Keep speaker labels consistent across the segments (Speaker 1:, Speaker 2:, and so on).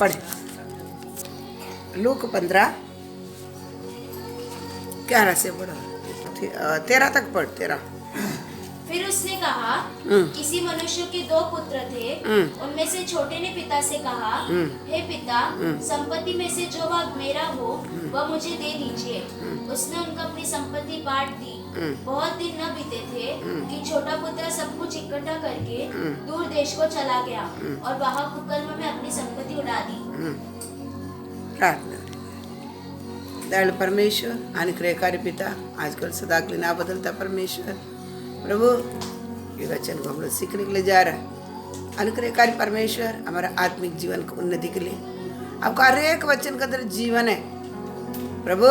Speaker 1: पढ़े लूक 15:11 से पढ़ो, 13 तक पढ़ 13।
Speaker 2: फिर उसने कहा, किसी मनुष्य के 2 पुत्र थे। उनमें से छोटे ने पिता से कहा, हे पिता, संपत्ति में से जो भाग मेरा हो वह मुझे दे दीजिए। उसने उनको अपनी संपत्ति बांट दी। बहुत दिन न बीते थे कि छोटा पुत्र सब कुछ इकट्ठा करके दूर देश को चला गया और वहां कुकर्म में अपनी संपत्ति उड़ा दी।
Speaker 1: प्रार्थना। दयाळु परमेश्वर, अनुग्रहकारी पिता, आजकल सदा के लिए ना बदलता परमेश्वर, प्रभु ये वचन को हम लोग सीखने के लिए जा रहा है। अनुग्रहकारी परमेश्वर, हमारा आत्मिक जीवन को उन्नति के लिए आपका हर एक वचन के अंदर जीवन है। प्रभु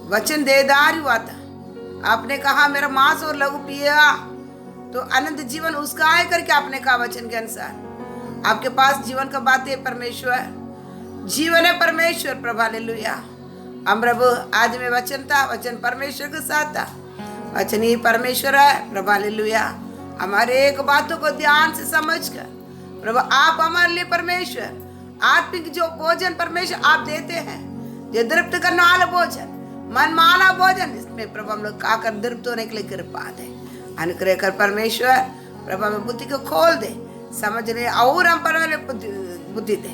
Speaker 1: वचन देदार हुआ था, आपने कहा मेरा मांस और लहू पिया तो अनंत जीवन उसका है करके आपने कहा वचन के अनुसार। आपके पास जीवन का बात है परमेश्वर, जीवन है परमेश्वर। प्रभु हालेलुया। हम प्रभु आज में वचन था, वचन परमेश्वर के साथ था, वचन ही परमेश्वर है। प्रभु हालेलुया। हमारे एक बातों को ध्यान से समझकर प्रभु आप हमारे लिए परमेश्वर आत्मिक जो भोजन परमेश्वर आप देते हैं, जो तृप्त करने वाला भोजन, मन माना भोजन, इसमें प्रभु हम लोग खाकर तृप्त होने के लिए कृपा दे। अनुग्रह कर परमेश्वर, प्रभु हमें बुद्धि को खोल दे, समझने और हम पर बुद्धि दे।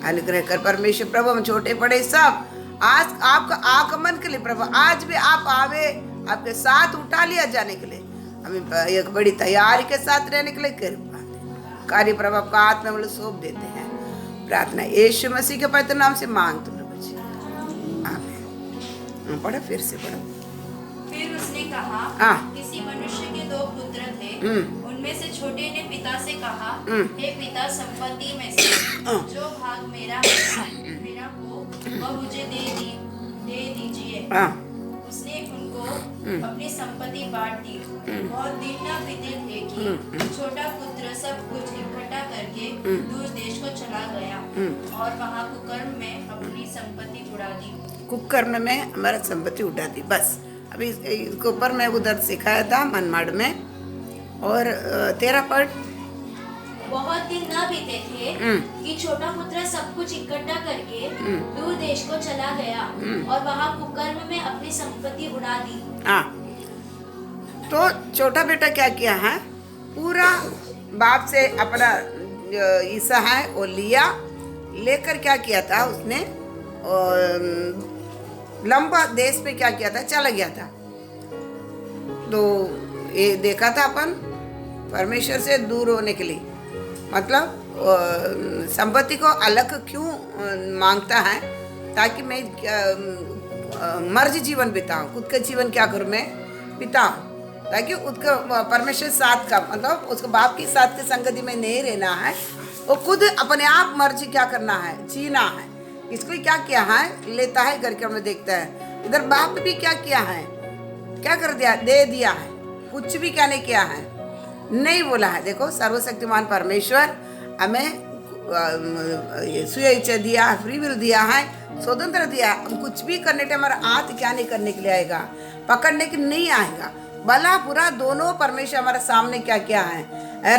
Speaker 1: अनुग्रह कर परमेश्वर, प्रभु हम छोटे बड़े सब आज आपका आगमन के लिए प्रभु आज भी आप आवे, आपके साथ उठा लिया जाने के लिए हमें एक बड़ी तैयारी के साथ रहने के लिए कृपा दे। कार्य प्रभु आपका हाथ में हम लोग सौंप देते हैं। प्रार्थना यीशु मसीह के पवित्र नाम से मांगते प्रभु जी, आमीन। पढ़ो, फिर से पढ़ो।
Speaker 2: फिर उसने कहा, किसी मनुष्य के 2 पुत्र थे। उनमें से छोटे ने पिता से कहा, हे पिता, संपत्ति में से जो भाग मेरा हो वह मुझे दे दीजिए। उसने उनको अपनी संपत्ति बांट दी। बहुत दिन न बीते थे कि छोटा पुत्र सब कुछ इकट्ठा करके दूर देश को चला गया और वहां कुकर्म में अपनी संपत्ति उड़ा दी।
Speaker 1: कुकर्म में हमारा संपत्ति उड़ा दी। बस अभी इसके ऊपर मैं उधर सिखाया था मनमाड़ में। और 13 पढ़।
Speaker 2: बहुत दिन न बीते थे कि छोटा पुत्र सब कुछ इकट्ठा करके दूर देश को चला गया और वहां कुकर्म में अपनी संपत्ति उड़ा दी।
Speaker 1: हाँ, तो छोटा बेटा क्या किया है, पूरा बाप से अपना हिस्सा है वो लिया, लेकर क्या किया था उसने, लंबा देश में क्या किया था, चला गया था। तो ये देखा था अपन परमेश्वर से दूर होने के लिए, मतलब संपत्ति को अलग क्यों मांगता है, ताकि मैं मर्जी जीवन बिताऊं, खुद का जीवन क्या करूं मैं बिताऊं, ताकि उसका परमेश्वर साथ का मतलब उसके बाप के साथ की संगति में नहीं रहना है, वो खुद अपने आप मर्जी क्या करना है, जीना है। इसको क्या किया है, लेता है करके हमें देखता है। इधर बाप भी क्या किया है, क्या कर दिया, दे दिया है, कुछ भी क्या नहीं किया है, नहीं बोला है। देखो सर्वशक्तिमान परमेश्वर हमें स्वेच्छा दिया, फ्री विल दिया है, स्वतंत्र दिया। हम कुछ भी करने के हमारा हाथ क्या नहीं करने के लिए आएगा, पकड़ने के नहीं आएगा। भला बुरा दोनों परमेश्वर हमारे सामने क्या क्या है,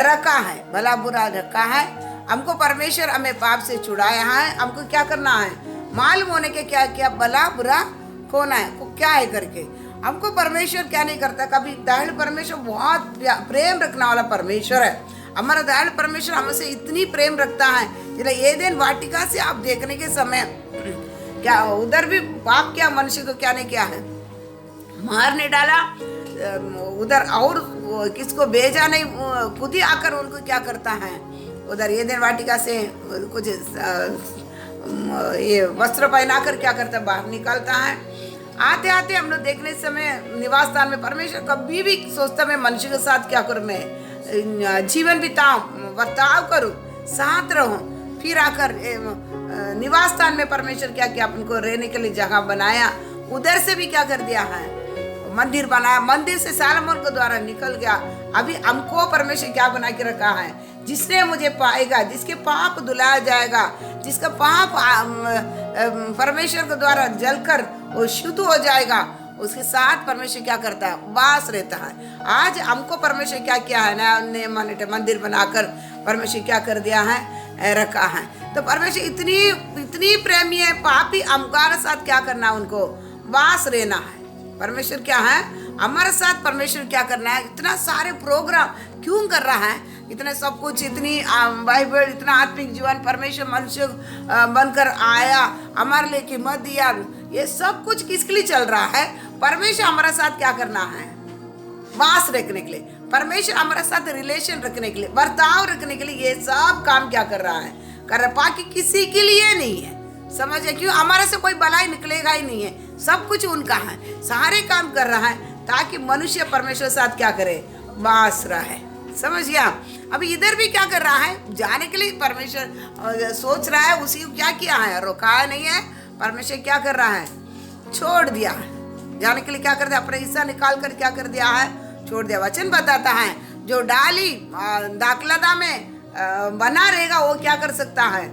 Speaker 1: रखा है, भला बुरा रखा है। हमको परमेश्वर हमें पाप से छुड़ाया है, हमको क्या करना है, मालूम होने के क्या क्या भला बुरा कौन है, को क्या है करके। हमको परमेश्वर क्या नहीं करता, कभी दयालु परमेश्वर बहुत प्रेम रखने वाला परमेश्वर है। हमारा दयालु परमेश्वर हमसे इतनी प्रेम रखता है, एदेन वाटिका से आप देखने के समय क्या उधर भी पाप क्या मनुष्य को क्या नहीं किया है, मारने डाला, उधर और किसको भेजा नहीं, खुद ही आकर उनको क्या करता है, उधर एदेन वाटिका से कुछ ये वस्त्र पहनाकर क्या करता, बाहर निकालता है। आते आते हम लोग देखने समय निवास स्थान में परमेश्वर कभी भी सोचता मैं मनुष्य के साथ क्या करूं, मैं जीवन बिताऊं, बर्ताव करूं, साथ रहूं। फिर आकर निवास स्थान में परमेश्वर क्या किया, अपन को रहने के लिए जगह बनाया। उधर से भी क्या कर दिया है, मंदिर बनाया, मंदिर से सालमोन के द्वारा निकल गया। अभी हमको परमेश्वर क्या बना के रखा है, जिसने मुझे पाएगा, जिसके पाप धुलाया जाएगा, जिसका पाप परमेश्वर के द्वारा जलकर वो शुद्ध हो जाएगा, उसके साथ परमेश्वर क्या करता है, वास रहता है। आज हमको परमेश्वर क्या किया है ना, मंदिर बनाकर परमेश्वर क्या कर दिया है, रखा है। तो परमेश्वर इतनी प्रेमी है, पापी हमारे साथ क्या करना, उनको वास रहना है। परमेश्वर क्या है, हमारे साथ परमेश्वर क्या करना है, इतना सारे प्रोग्राम क्यों कर रहा है, इतने सब कुछ, इतनी बाइबल, इतना आत्मिक जीवन, परमेश्वर मनुष्य बनकर आया, हमारे लिए कीमत दिया, ये सब कुछ किसके लिए चल रहा है? परमेश्वर हमारे साथ क्या करना है, वास रखने के लिए, परमेश्वर हमारे साथ रिलेशन रखने के लिए, बर्ताव रखने के लिए ये सब काम क्या कर रहा है, कर रहा, बाकी किसी के लिए नहीं है। समझे? क्यों? हमारे से कोई भलाई निकलेगा ही नहीं है, सब कुछ उनका है, सारे काम कर रहा है ताकि मनुष्य परमेश्वर साथ क्या करे, वास रहे। समझ गया? अभी इधर भी क्या कर रहा है, जाने के लिए परमेश्वर सोच रहा है, उसी को क्या किया है, रोका नहीं है। परमेश्वर क्या कर रहा है, छोड़ दिया है जाने के लिए, क्या कर दिया, अपना हिस्सा निकाल कर क्या कर दिया है, छोड़ दिया। वचन बताता है जो डाली दाखलता में बना रहेगा वो क्या कर सकता है,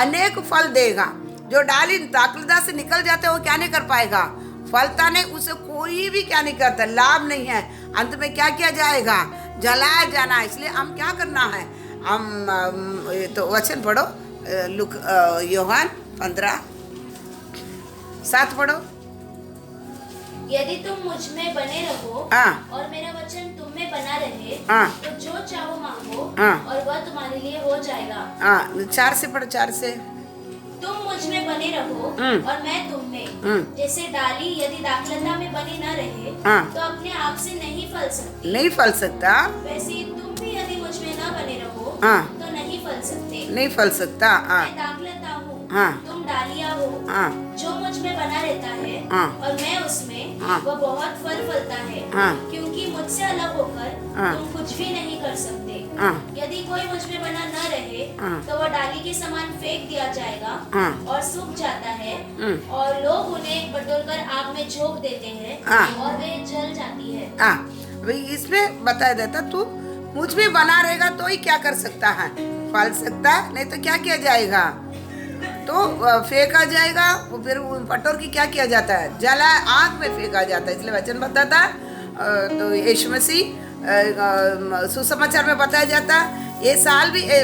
Speaker 1: अनेक फल देगा। जो डाली दाखलता से निकल जाते वो क्या नहीं कर पाएगा, फलता नहीं, उसे कोई भी क्या नहीं करता, लाभ नहीं है, अंत में क्या किया जाएगा, जलाया जाना है। इसलिए हम क्या करना है, हम तो वचन पढ़ो, यूहन्ना 15:7 पढ़ो।
Speaker 2: यदि तुम मुझ में बने रहो और मेरा वचन तुम में बना रहे, तो जो चाहो मांगो और वह तुम्हारे लिए हो जाएगा।
Speaker 1: 4 से पढ़ो, 4 से।
Speaker 2: तुम मुझ में बने रहो और मैं तुम में, जैसे डाली यदि दाखलता में बनी न रहे तो अपने आप से नहीं फल सकती,
Speaker 1: नहीं फल सकता,
Speaker 2: वैसे ही तुम भी यदि मुझ में न बने रहो तो नहीं फल सकते,
Speaker 1: नहीं फल सकता।
Speaker 2: मैं दाखलता हूँ, तुम डालियाँ हो, जो मुझ में बना रहता है और मैं उसमें, वह बहुत फल फलता है, क्योंकि मुझसे अलग होकर तुम कुछ भी नहीं कर सकते। यदि कोई मुझ में बना न रहे तो वह डाली के समान फेंक दिया जाएगा और सूख जाता है, और लोग उन्हें बटोरकर आग में झोंक देते हैं और वे जल जाती है।
Speaker 1: भाई इसमें बताया जाता, तू मुझ में बना रहेगा तो ही क्या कर सकता है, फल सकता है, नहीं तो क्या किया जाएगा, तो फेंका जाएगा। वो फिर पटोर की क्या किया जाता है, जला आग में फेंका जाता है। इसलिए वचन बताता है, तो यीशु मसीह सुसमाचार में बताया जाता है, ये साल भी ये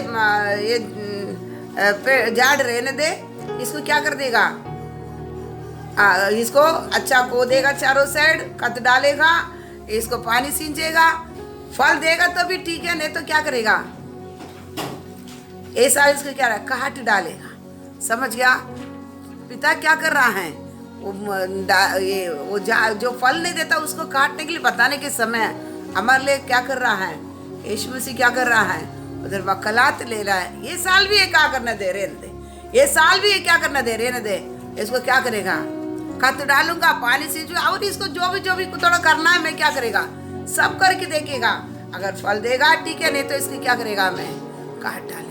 Speaker 1: झाड़ रहने दे, इसको क्या कर देगा, इसको अच्छा बो देगा, चारों साइड कत डालेगा, इसको पानी सींचेगा, फल देगा तो भी ठीक है, नहीं तो क्या करेगा, ये साल इसको क्या काट डालेगा। समझ गया? पिता क्या कर रहा है, वो जो फल नहीं देता उसको काटने के लिए बताने के समय हमारे लिए क्या कर रहा है, यीशु मसीह क्या कर रहा है, उधर वकालत ले रहा है। ये साल भी ये क्या करना दे, रहने दे, ये साल भी ये क्या करना दे, रहने दे, इसको क्या करेगा, कत डालूंगा, पानी सींचूंगा, और इसको जो भी थोड़ा करना है, मैं क्या करेगा, सब करके देखेगा, अगर फल देगा ठीक है, नहीं तो इसकी क्या करेगा, मैं काट डालेगा।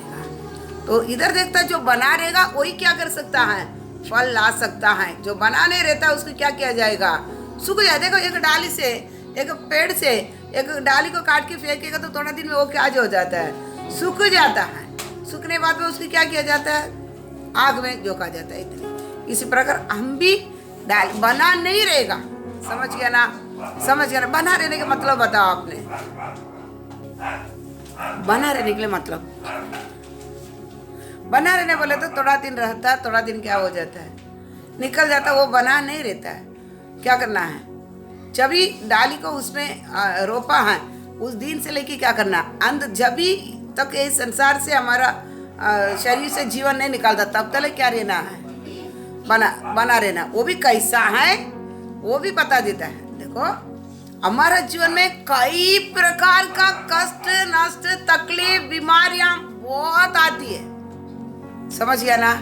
Speaker 1: तो इधर देखता जो बना रहेगा वही क्या कर सकता है, फल ला सकता है, जो बना नहीं रहता उसको क्या किया जाएगा, सूख जाए। देखो एक डाली से, एक पेड़ से एक डाली को काट के फेंकेगा तो थोड़ा दिन में वो क्या हो जाता है, सूख जाता है, सूखने बाद में उसकी क्या किया जाता है, आग में झोंका जाता है। इतनी इसी प्रकार हम भी डाल बना नहीं रहेगा। समझ गया ना, समझ गया ना, बना रहने का मतलब बताओ आपने, बना रहने के लिए मतलब, बना रहने बोले तो थोड़ा दिन रहता है, थोड़ा दिन क्या हो जाता है, निकल जाता, वो बना नहीं रहता है। क्या करना है, जब भी डाली को उसमें रोपा है उस दिन से लेके क्या करना, अंत जब भी तक इस संसार से हमारा शरीर से जीवन नहीं निकलता तब तक क्या रहना है, बना रहना। वो भी कैसा है वो भी बता देता है। देखो हमारा जीवन में कई प्रकार का कष्ट, नष्ट, तकलीफ, बीमारियां बहुत आती है। समझ गया ना?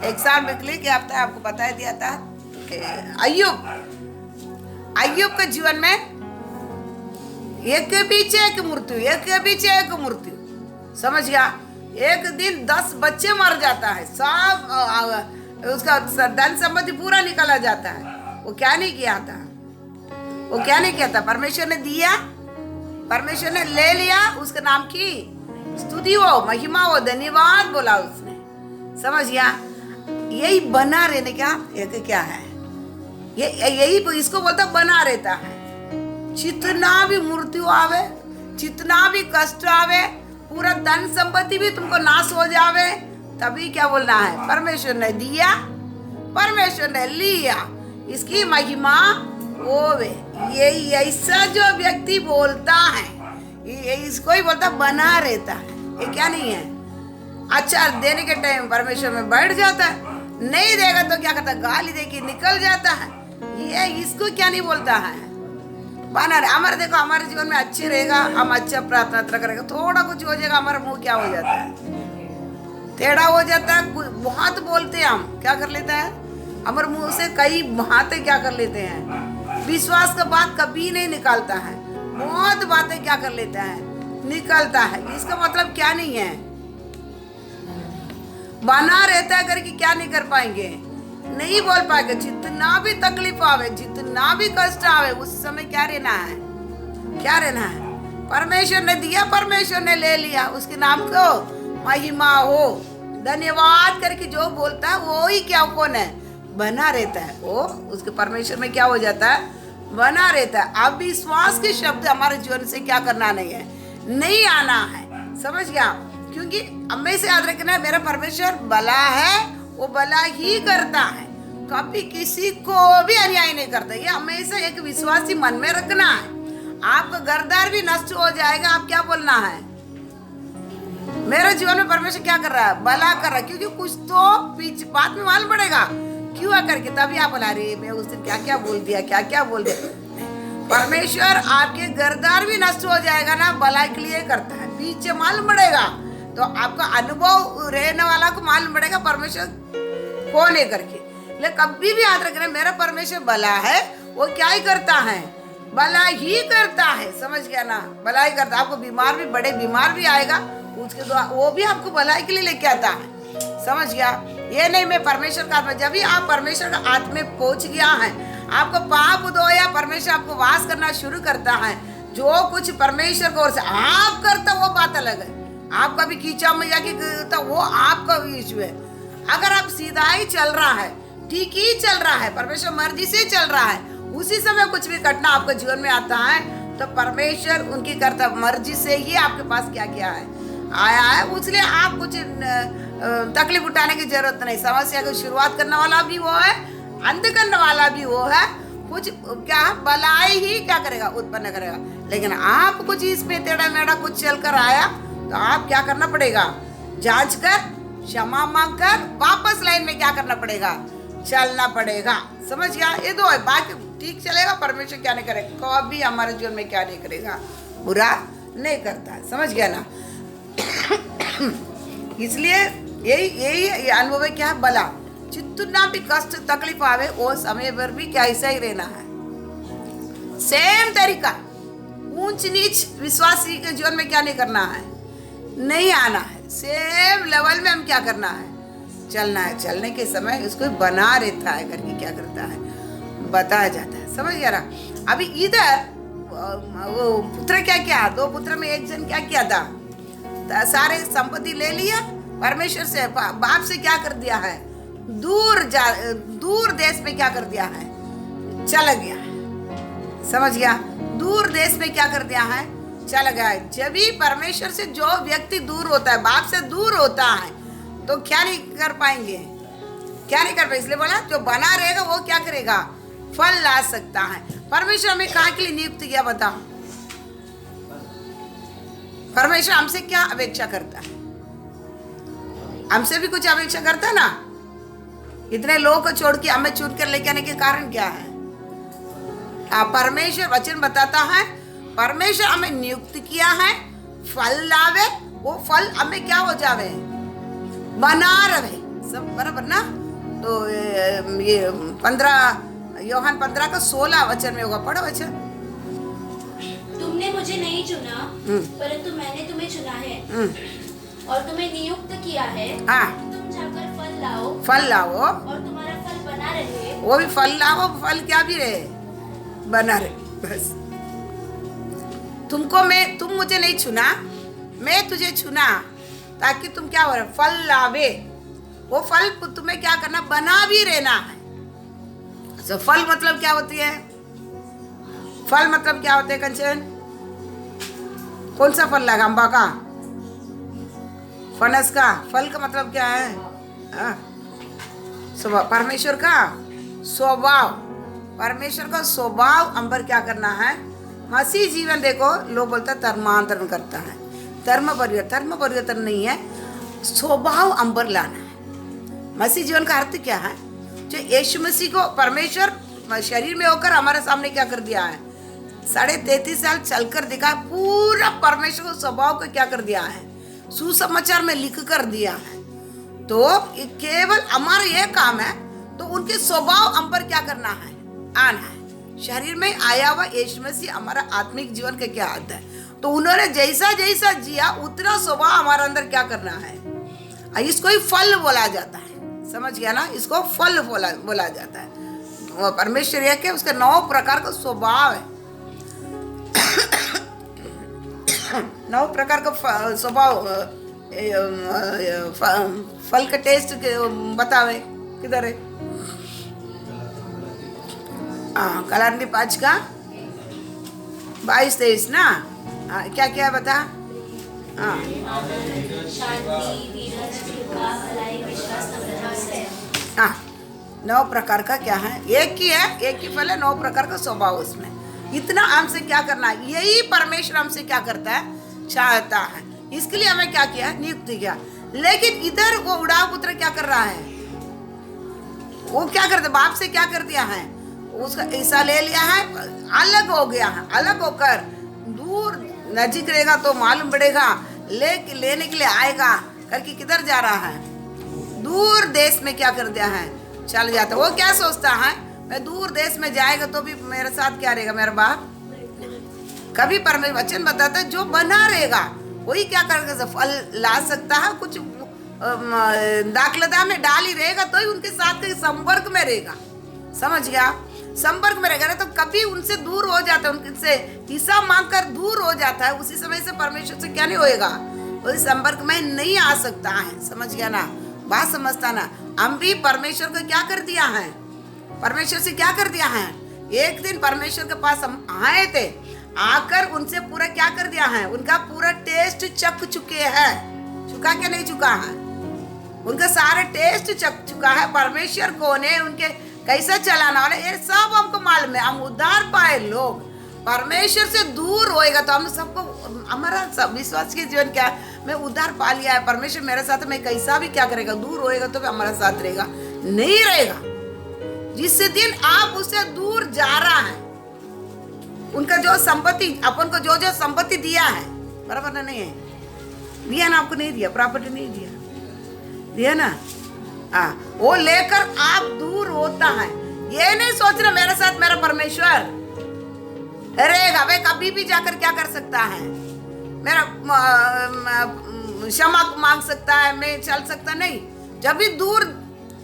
Speaker 1: एग्जाम्पल के लिए क्या आपको बताया दिया था कि अय्यूब के जीवन में एक के पीछे एक मृत्यु, एक के पीछे एक मृत्यु। समझ गया? एक दिन 10 बच्चे मर जाता है, सब उसका धन संपत्ति पूरा निकला जाता है। वो क्या नहीं किया था, वो क्या नहीं किया था, परमेश्वर ने दिया, परमेश्वर ने ले लिया, उसके नाम की स्तुति हो, महिमा हो, धन्यवाद बोला उसने। समझ गया? यही बना रहने का एक क्या है, यही इसको बोलता बना रहता है। जितना भी मृत्यु आवे, जितना भी कष्ट आवे, पूरा धन संपत्ति भी तुमको नाश हो जावे, तभी क्या बोलना है? परमेश्वर ने दिया, परमेश्वर ने लिया, इसकी महिमा होवे। ये ऐसा जो व्यक्ति बोलता है, ये इसको ही बोलता बना रहता है। ये क्या नहीं है? अच्छा देने के टाइम परमेश्वर में बैठ जाता है, नहीं देगा तो क्या करता है? गाली देके निकल जाता है। ये इसको क्या नहीं बोलता है? बना रहे। हमारे देखो, हमारे जीवन में अच्छे रहेगा, हम अच्छा प्रार्थना करेगा, थोड़ा कुछ हो जाएगा, हमारा मुंह क्या हो जाता है? टेढ़ा हो जाता है। बहुत बोलते हैं हम, क्या कर लेता है? हमारे मुंह से कई बातें क्या कर लेते हैं? विश्वास का बात कभी नहीं निकालता है। बहुत बातें क्या कर लेता है? निकलता है। इसका मतलब क्या नहीं है? बना रहता है करके क्या नहीं कर पाएंगे? नहीं बोल पाएंगे। जितना भी तकलीफ आवे, जितना भी कष्ट आवे, उस समय क्या रहना है? क्या रहना है? परमेश्वर ने दिया, परमेश्वर ने ले लिया, उसके नाम को महिमा हो, धन्यवाद करके जो बोलता है वो ही क्या कौन है? बना रहता है। वो उसके परमेश्वर में क्या हो जाता है? बना रहता है। अब विश्वास के शब्द हमारे जीवन से क्या करना नहीं है? नहीं आना है। समझ गया? क्योंकि हमेशा याद रखना है, मेरा परमेश्वर भला है, वो भला ही करता है, कभी किसी को भी अन्याय नहीं करता। ये हमेशा एक विश्वासी मन में रखना है। आपका घरदार भी नष्ट हो जाएगा, आप क्या बोलना है? मेरे जीवन में परमेश्वर क्या कर रहा है? भला कर रहा है। क्योंकि कुछ तो बीच बात में मालूम पड़ेगा क्यों करके, तभी आप बोला अरे मैं उस दिन क्या क्या बोल दिया, क्या क्या बोल दिया। परमेश्वर आपके घरदार भी नष्ट हो जाएगा ना, भलाई के लिए करता है। पीछे मालूम पड़ेगा तो आपका अनुभव रहने वाला को मालूम पड़ेगा परमेश्वर कौन है करके। लेकिन कभी भी याद रखना, मेरा परमेश्वर भला है, वो क्या ही करता है? भला ही करता है। समझ गया ना? भला ही करता है। आपको बीमार भी, बड़े बीमार भी आएगा, उसके द्वारा वो भी आपको भलाई के लिए लेके आता है। समझ गया? ये नहीं मैं परमेश्वर का आत्मा, जब भी आप परमेश्वर का आत्मा में पहुंच गया है, आपको पाप धोया, परमेश्वर आपको वास करना शुरू करता है। जो कुछ परमेश्वर को ओर से आप करता वो बात अलग है। आप कभी कीचा में जाके तो वो आपका इश्यू है। अगर आप सीधा ही चल रहा है, ठीक ही चल रहा है, परमेश्वर मर्जी से चल रहा है, उसी समय कुछ भी घटना आपके जीवन में आता है तो परमेश्वर उनकी करता मर्जी से ही आपके पास क्या किया है, आया है। इसलिए आप कुछ तकलीफ उठाने की जरूरत नहीं। समस्या की शुरुआत करने वाला भी वो है, अंत करने वाला भी वो है। कुछ क्या भलाई ही क्या करेगा? उत्पन्न करेगा। लेकिन आप कुछ इसमें टेढ़ा मेढ़ा कुछ चल कर आया तो आप क्या करना पड़ेगा? जांच कर, क्षमा मांग कर, वापस लाइन में क्या करना पड़ेगा? चलना पड़ेगा। समझ गया? ये दो है, बाकी ठीक चलेगा। परमेश्वर क्या नहीं करेगा? कभी हमारे जीवन में क्या नहीं करेगा? बुरा नहीं करता है। समझ गया ना? इसलिए यही अनुभव है। क्या है? भला जितना भी कष्ट तकलीफ आवे, वो समय पर भी क्या ऐसा ही रहना है। सेम तरीका ऊंच नीच विश्वासी के जीवन में क्या नहीं करना है? नहीं आना है। सेम लेवल में हम क्या करना है? चलना है। चलने के समय उसको बना रहता है करके क्या करता है? बताया जाता है। समझ गया ना? अभी इधर वो पुत्र क्या किया? दो पुत्र में एक जन क्या किया था? सारे संपत्ति ले लिया, परमेश्वर से बाप से क्या कर दिया है? दूर देश में क्या कर दिया है? चला गया। समझ गया? दूर देश में क्या कर दिया है? चला गया। जब भी परमेश्वर से जो व्यक्ति दूर होता है, बाप से दूर होता है, तो क्या नहीं कर पाएंगे? क्या नहीं कर पाएंगे? इसलिए बोला जो बना रहेगा वो क्या करेगा? फल ला सकता है। परमेश्वर हमें कहाँ के लिए नियुक्त किया बताओ? परमेश्वर हमसे क्या अपेक्षा करता है? हमसे भी कुछ अपेक्षा करता है ना? इतने लोगों को छोड़ के हमें चुन कर लेके आने के कारण क्या है? परमेश्वर वचन बताता है, परमेश्वर हमें नियुक्त किया है, फल लावे, वो फल हमें क्या हो जावे? बना रहे। सब बराबर ना? तो ये 15 यूहन्ना 15 का 16 वचन में होगा। पढ़ो वचन।
Speaker 2: तुमने मुझे नहीं चुना, परंतु मैंने तुम्हें चुना है और तुम्हें नियुक्त किया है। तुम जाकर फल लाओ और तुम्हारा फल बना रहे। वो भी फल लाओ, फल क्या भी रहे? बना रहे। बस तुम मुझे नहीं चुना, मैं तुझे चुना ताकि तुम क्या हो रहे? फल लावे। वो फल तुम्हें क्या करना? बना भी रहना है। तो फल मतलब क्या होती है? फल मतलब क्या होते है कंचन? कौन सा फल लगा? अम्बा का?
Speaker 1: फनस का फल का मतलब क्या है? स्वभाव, परमेश्वर का स्वभाव, परमेश्वर का स्वभाव हम पर क्या करना है? मसीह जीवन देखो, लोग बोलते हैं धर्मांतरण करता है, धर्म परिवर्तन नहीं है, स्वभाव हम पर लाना है। मसीह जीवन का अर्थ क्या है? जो यीशु मसीह को परमेश्वर शरीर में होकर हमारे सामने क्या कर दिया है? 33.5 साल चलकर दिखा, पूरा परमेश्वर को स्वभाव को क्या कर दिया है? सुसमाचार में लिख कर दिया है। तो केवल हमारा यह काम है, तो उनके स्वभाव हम पर क्या करना है? आना है। शरीर में आया हुआ यीशु मसीह हमारा आत्मिक जीवन का क्या अर्थ है? तो उन्होंने जैसा जैसा जिया उतना स्वभाव हमारे अंदर क्या करना है? इसको ही फल बोला जाता है, समझ गया ना? इसको फल बोला जाता है। परमेश्वर यह के उसके 9 प्रकार का स्वभाव है। 9 प्रकार का स्वभाव, फल का टेस्ट बतावे किधर है? कलारनी 5 का 22-23 ना? क्या क्या बता? हाँ, 9 प्रकार का क्या है? एक ही फल है, 9 प्रकार का स्वभाव उसमें। इतना हमसे क्या करना है? यही परमेश्वर हमसे क्या करता है? चाहता है। इसके लिए हमें क्या किया? नियुक्त किया। लेकिन इधर वो उड़ाव पुत्र क्या कर रहा है? वो क्या करते? बाप से क्या कर दिया है? उसका हिस्सा ले लिया है, अलग हो गया है। अलग होकर दूर, नजीक रहेगा तो मालूम पड़ेगा, लेने के लिए आएगा करके किधर जा रहा है? दूर देश में क्या कर दिया है? चल जाता। वो क्या सोचता है? मैं दूर देश में जाएगा तो भी मेरे साथ क्या रहेगा? मेरा बाप। कभी परमेश्वर वचन बताता है जो बना रहेगा वही क्या करेगा? फल ला सकता है। कुछ दाखलता में डाल ही रहेगा तो ही उनके साथ के संपर्क में रहेगा, समझ गया? संपर्क में रहेगा ना, तो कभी उनसे दूर हो जाता है, उनसे हिस्सा मांगकर दूर हो जाता है। उसी समय से परमेश्वर से क्या नहीं होएगा? वो संपर्क में नहीं आ सकता है, समझ गया ना? बात समझता ना? हम भी परमेश्वर को क्या कर दिया है? परमेश्वर से क्या कर दिया है? एक दिन परमेश्वर के पास हम आए थे, आकर उनसे पूरा क्या कर दिया है? उनका पूरा टेस्ट चख चुके हैं। चुका क्या नहीं चुका है? उनका सारा टेस्ट चख चुका है। परमेश्वर कौन है, उनके कैसा चलाना वाला, ये सब हमको मालूम है। हम उद्धार पाए लोग परमेश्वर से दूर होएगा तो हम सबको, हमारा सब विश्वास के जीवन क्या? मैं उद्धार पा लिया है, परमेश्वर मेरे साथ, मैं कैसा भी क्या करेगा? दूर होएगा तो भी हमारा साथ रहेगा? नहीं रहेगा। जिस दिन आप उससे दूर जा रहा है, उनका जो संपत्ति, अपन को जो जो संपत्ति दिया है, बराबर ना? नहीं है दिया ना? आपको नहीं दिया, प्रॉपर्टी नहीं दिया ना? वो लेकर आप दूर होता है। ये नहीं सोचना मेरे साथ मेरा परमेश्वर रहेगा, वे कभी भी जाकर क्या कर सकता है? मेरा क्षमा मांग सकता है, मैं चल सकता नहीं। जब भी दूर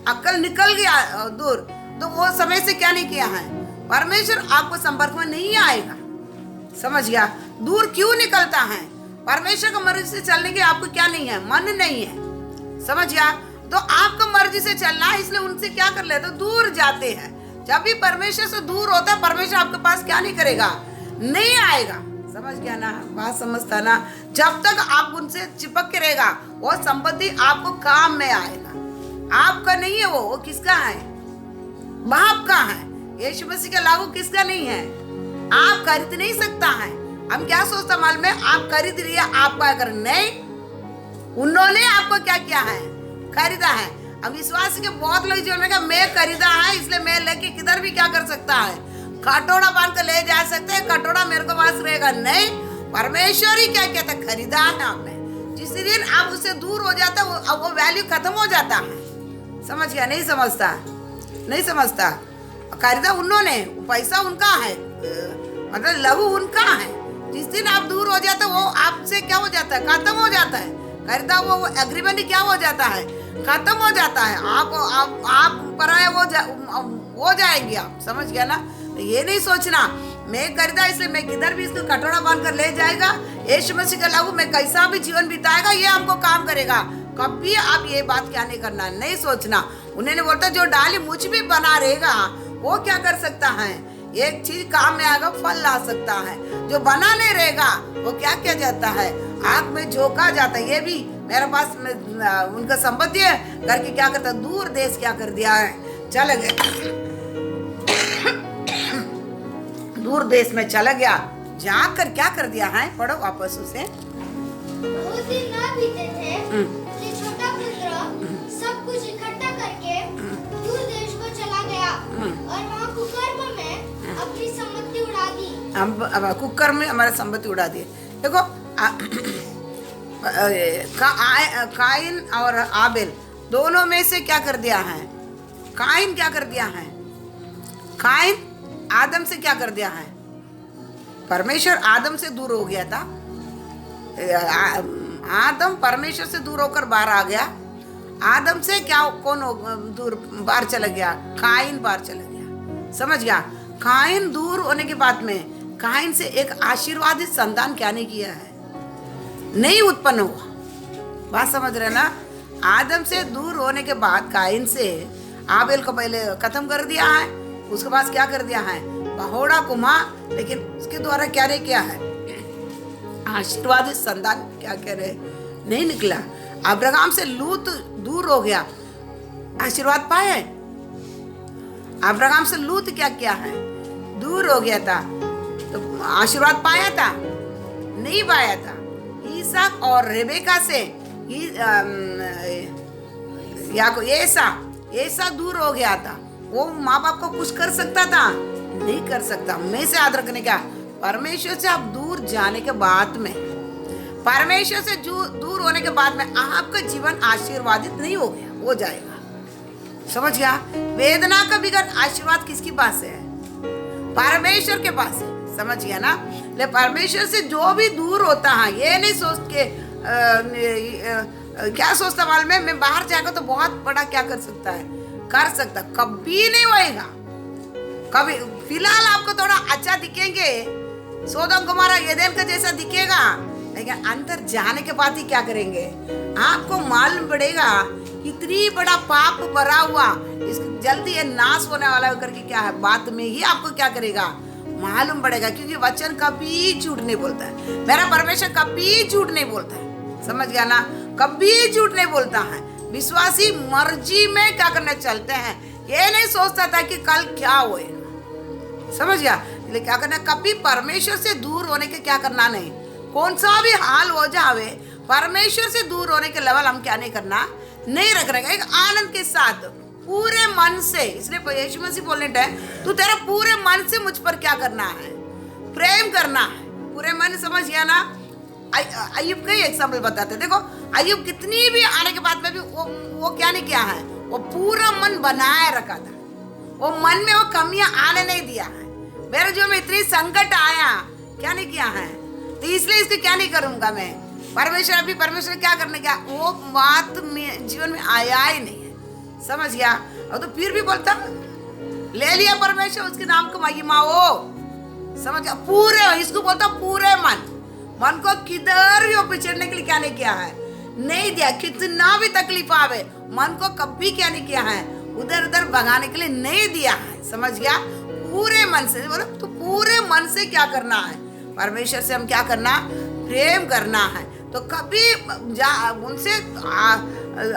Speaker 1: अक्ल निकल गया दूर, तो वो समय से क्या नहीं किया है? परमेश्वर आपको संपर्क में नहीं आएगा, समझ गया? दूर क्यों निकलता है? परमेश्वर की मर्जी से चलने की आपको क्या नहीं है? मन नहीं है, समझ गया? तो आपको मर्जी से चलना है, इसलिए उनसे क्या कर लेते? दूर जाते हैं। जब भी परमेश्वर से दूर होता है, परमेश्वर आपके पास क्या नहीं करेगा? नहीं आएगा, समझ गया ना? बात समझता ना? जब तक आप उनसे चिपक के रहेगा, वो संपत्ति आपको काम में आएगा। आपका नहीं है वो किसका है? बाप का है। यीशु मसीह का लागू किसका नहीं है? आप खरीद नहीं सकता है। हम क्या सोचता मालूम है? आप खरीद लिया, आपका कर नहीं, उन्होंने आपको क्या किया है? खरीदा है। अब विश्वास के बहुत लोग जीवन में कहा मैं खरीदा है, इसलिए मैं लेके किधर भी क्या कर सकता है? कटोरा बांध कर ले जा सकते हैं, कटोरा मेरे को पास रहेगा नहीं। परमेश्वर ही क्या कहता? खरीदा है आपने। जिस दिन आप उससे दूर हो जाता है, अब वो वैल्यू खत्म हो जाता है, समझ गया? नहीं समझता, नहीं समझता। खरीदा उन्होंने, पैसा उनका है, मतलब लहू उनका है। जिस दिन आप दूर हो जाते वो आपसे क्या हो जाता है? खत्म हो जाता है। खरीदा वो एग्रीमेंट क्या हो जाता है? खत्म हो जाता है। आप पराया हो जाएंगे आप, समझ गया ना? तो ये नहीं सोचना मैं खरीदा इसलिए मैं किधर भी इसको कटोरा बांध कर ले जाएगा। यीशु मसीह का लागू मैं कैसा भी जीवन बिताएगा, ये हमको काम करेगा। कभी आप ये बात क्या नहीं करना, नहीं सोचना। उन्होंने बोलता जो डाली मुझ भी बना रहेगा वो क्या कर सकता है? एक चीज काम में आएगा, फल ला सकता है। जो बना नहीं रहेगा वो क्या किया जाता है? आग में झोंका जाता है। ये भी मेरे पास उनका संपत्ति है करके क्या करता, दूर देश क्या कर दिया है, चल गया, दूर देश में चला गया, जाकर क्या कर दिया है, पढ़ो वापस उसे।
Speaker 3: बहुत दिन ना बीते थे कि छोटा पुत्र सब कुछ इकट्ठा करके दूर देश को चला गया और वहाँ कुकर्म में अपनी संपत्ति उड़ा दी।
Speaker 1: अब कुकर में हमारा संपत्ति उड़ा दी। देखो काइन और आबेल दोनों में से क्या कर दिया है, काइन क्या कर दिया है, काइन आदम से क्या कर दिया है, परमेश्वर आदम से दूर हो गया था, आदम परमेश्वर से दूर होकर बाहर आ गया। आदम से क्या कौन दूर बाहर चला गया, काइन बाहर चला गया। समझ गया, काइन दूर होने के बाद में काइन से एक आशीर्वादित संतान क्या नहीं किया है, नहीं उत्पन्न हुआ। बात समझ रहे ना, आदम से दूर होने के बाद काइन से आबेल को पहले खत्म कर दिया है, उसके बाद क्या कर दिया है, पहोड़ा कुमा, लेकिन उसके द्वारा क्या नहीं किया है, आशीर्वादित संतान क्या कह रहे नहीं निकला। अब्राहम से लूत दूर हो गया, आशीर्वाद पाए। अब्राहम से लूत क्या किया है, दूर हो गया था, तो आशीर्वाद पाया था, नहीं पाया था। ईसाक और रेबेका से ऐसा दूर हो गया था, वो माँ बाप को कुछ कर सकता था, नहीं कर सकता। मैं से याद रखने का, परमेश्वर से आप दूर जाने के बाद में, परमेश्वर से दूर होने के बाद में आपका जीवन आशीर्वादित नहीं हो गया, हो जाएगा। समझ गया, वेदना का बिगड़ आशीर्वाद किसकी पास है, परमेश्वर के पास है। समझ गया ना, ले परमेश्वर से जो भी दूर होता है, ये नहीं सोच के क्या सोचता मालूम है, मैं बाहर जाएगा तो बहुत बड़ा क्या कर सकता है, कर सकता, कभी नहीं होएगा। कभी फिलहाल आपको थोड़ा अच्छा दिखेंगे, सोदम गुमोरा एदेन का जैसा दिखेगा, लेकिन अंदर जाने के बाद ही क्या करेंगे, आपको मालूम पड़ेगा इतनी बड़ा पाप भरा हुआ, इसको जल्दी ये नाश होने वाला करके क्या है, बात में ही आपको क्या करेगा मालूम पड़ेगा। क्योंकि वचन कभी झूठ नहीं बोलता है, मेरा परमेश्वर कभी झूठ नहीं बोलता है। समझ गया ना, कभी झूठ नहीं बोलता है। विश्वासी मर्जी में क्या करने चलते हैं, ये नहीं सोचता था कि कल क्या होएगा। समझ गया, इसलिए क्या करना, कभी परमेश्वर से दूर होने के क्या करना नहीं, कौन सा भी हाल हो जावे, परमेश्वर से दूर होने के लेवल हम क्या नहीं करना, नहीं रखने का। एक आनंद के साथ पूरे मन से, इसलिए यीशु मसीह बोलने टाइम तू तेरा पूरे मन से मुझ पर क्या करना है, प्रेम करना है, पूरे मन। समझ गया ना, अय्यूब का ही एग्जाम्पल बताते, देखो अय्यूब कितनी भी आने के बाद में भी वो क्या नहीं किया है, वो पूरा मन बनाए रखा था, वो मन में वो कमियां आने नहीं दिया है। मेरे जो में इतनी संकट आया, क्या नहीं किया है, तो इसलिए इसको क्या नहीं करूंगा मैं, परमेश्वर अभी परमेश्वर क्या करने का, वो बात में जीवन में आया ही नहीं है। समझ गया, और तो फिर भी बोलता ले लिया परमेश्वर, उसके नाम को महिमा हो। समझ गया, पूरे, इसको बोलता पूरे मन को किधर भी पिछड़ने के लिए क्या नहीं किया है, नहीं दिया। कितना भी तकलीफ आवे, मन को कभी क्या नहीं किया है, उधर उधर भगाने के लिए नहीं दिया है। समझ गया, पूरे मन से बोलो, तो पूरे मन से क्या करना है, परमेश्वर से हम क्या करना, प्रेम करना है। तो कभी उनसे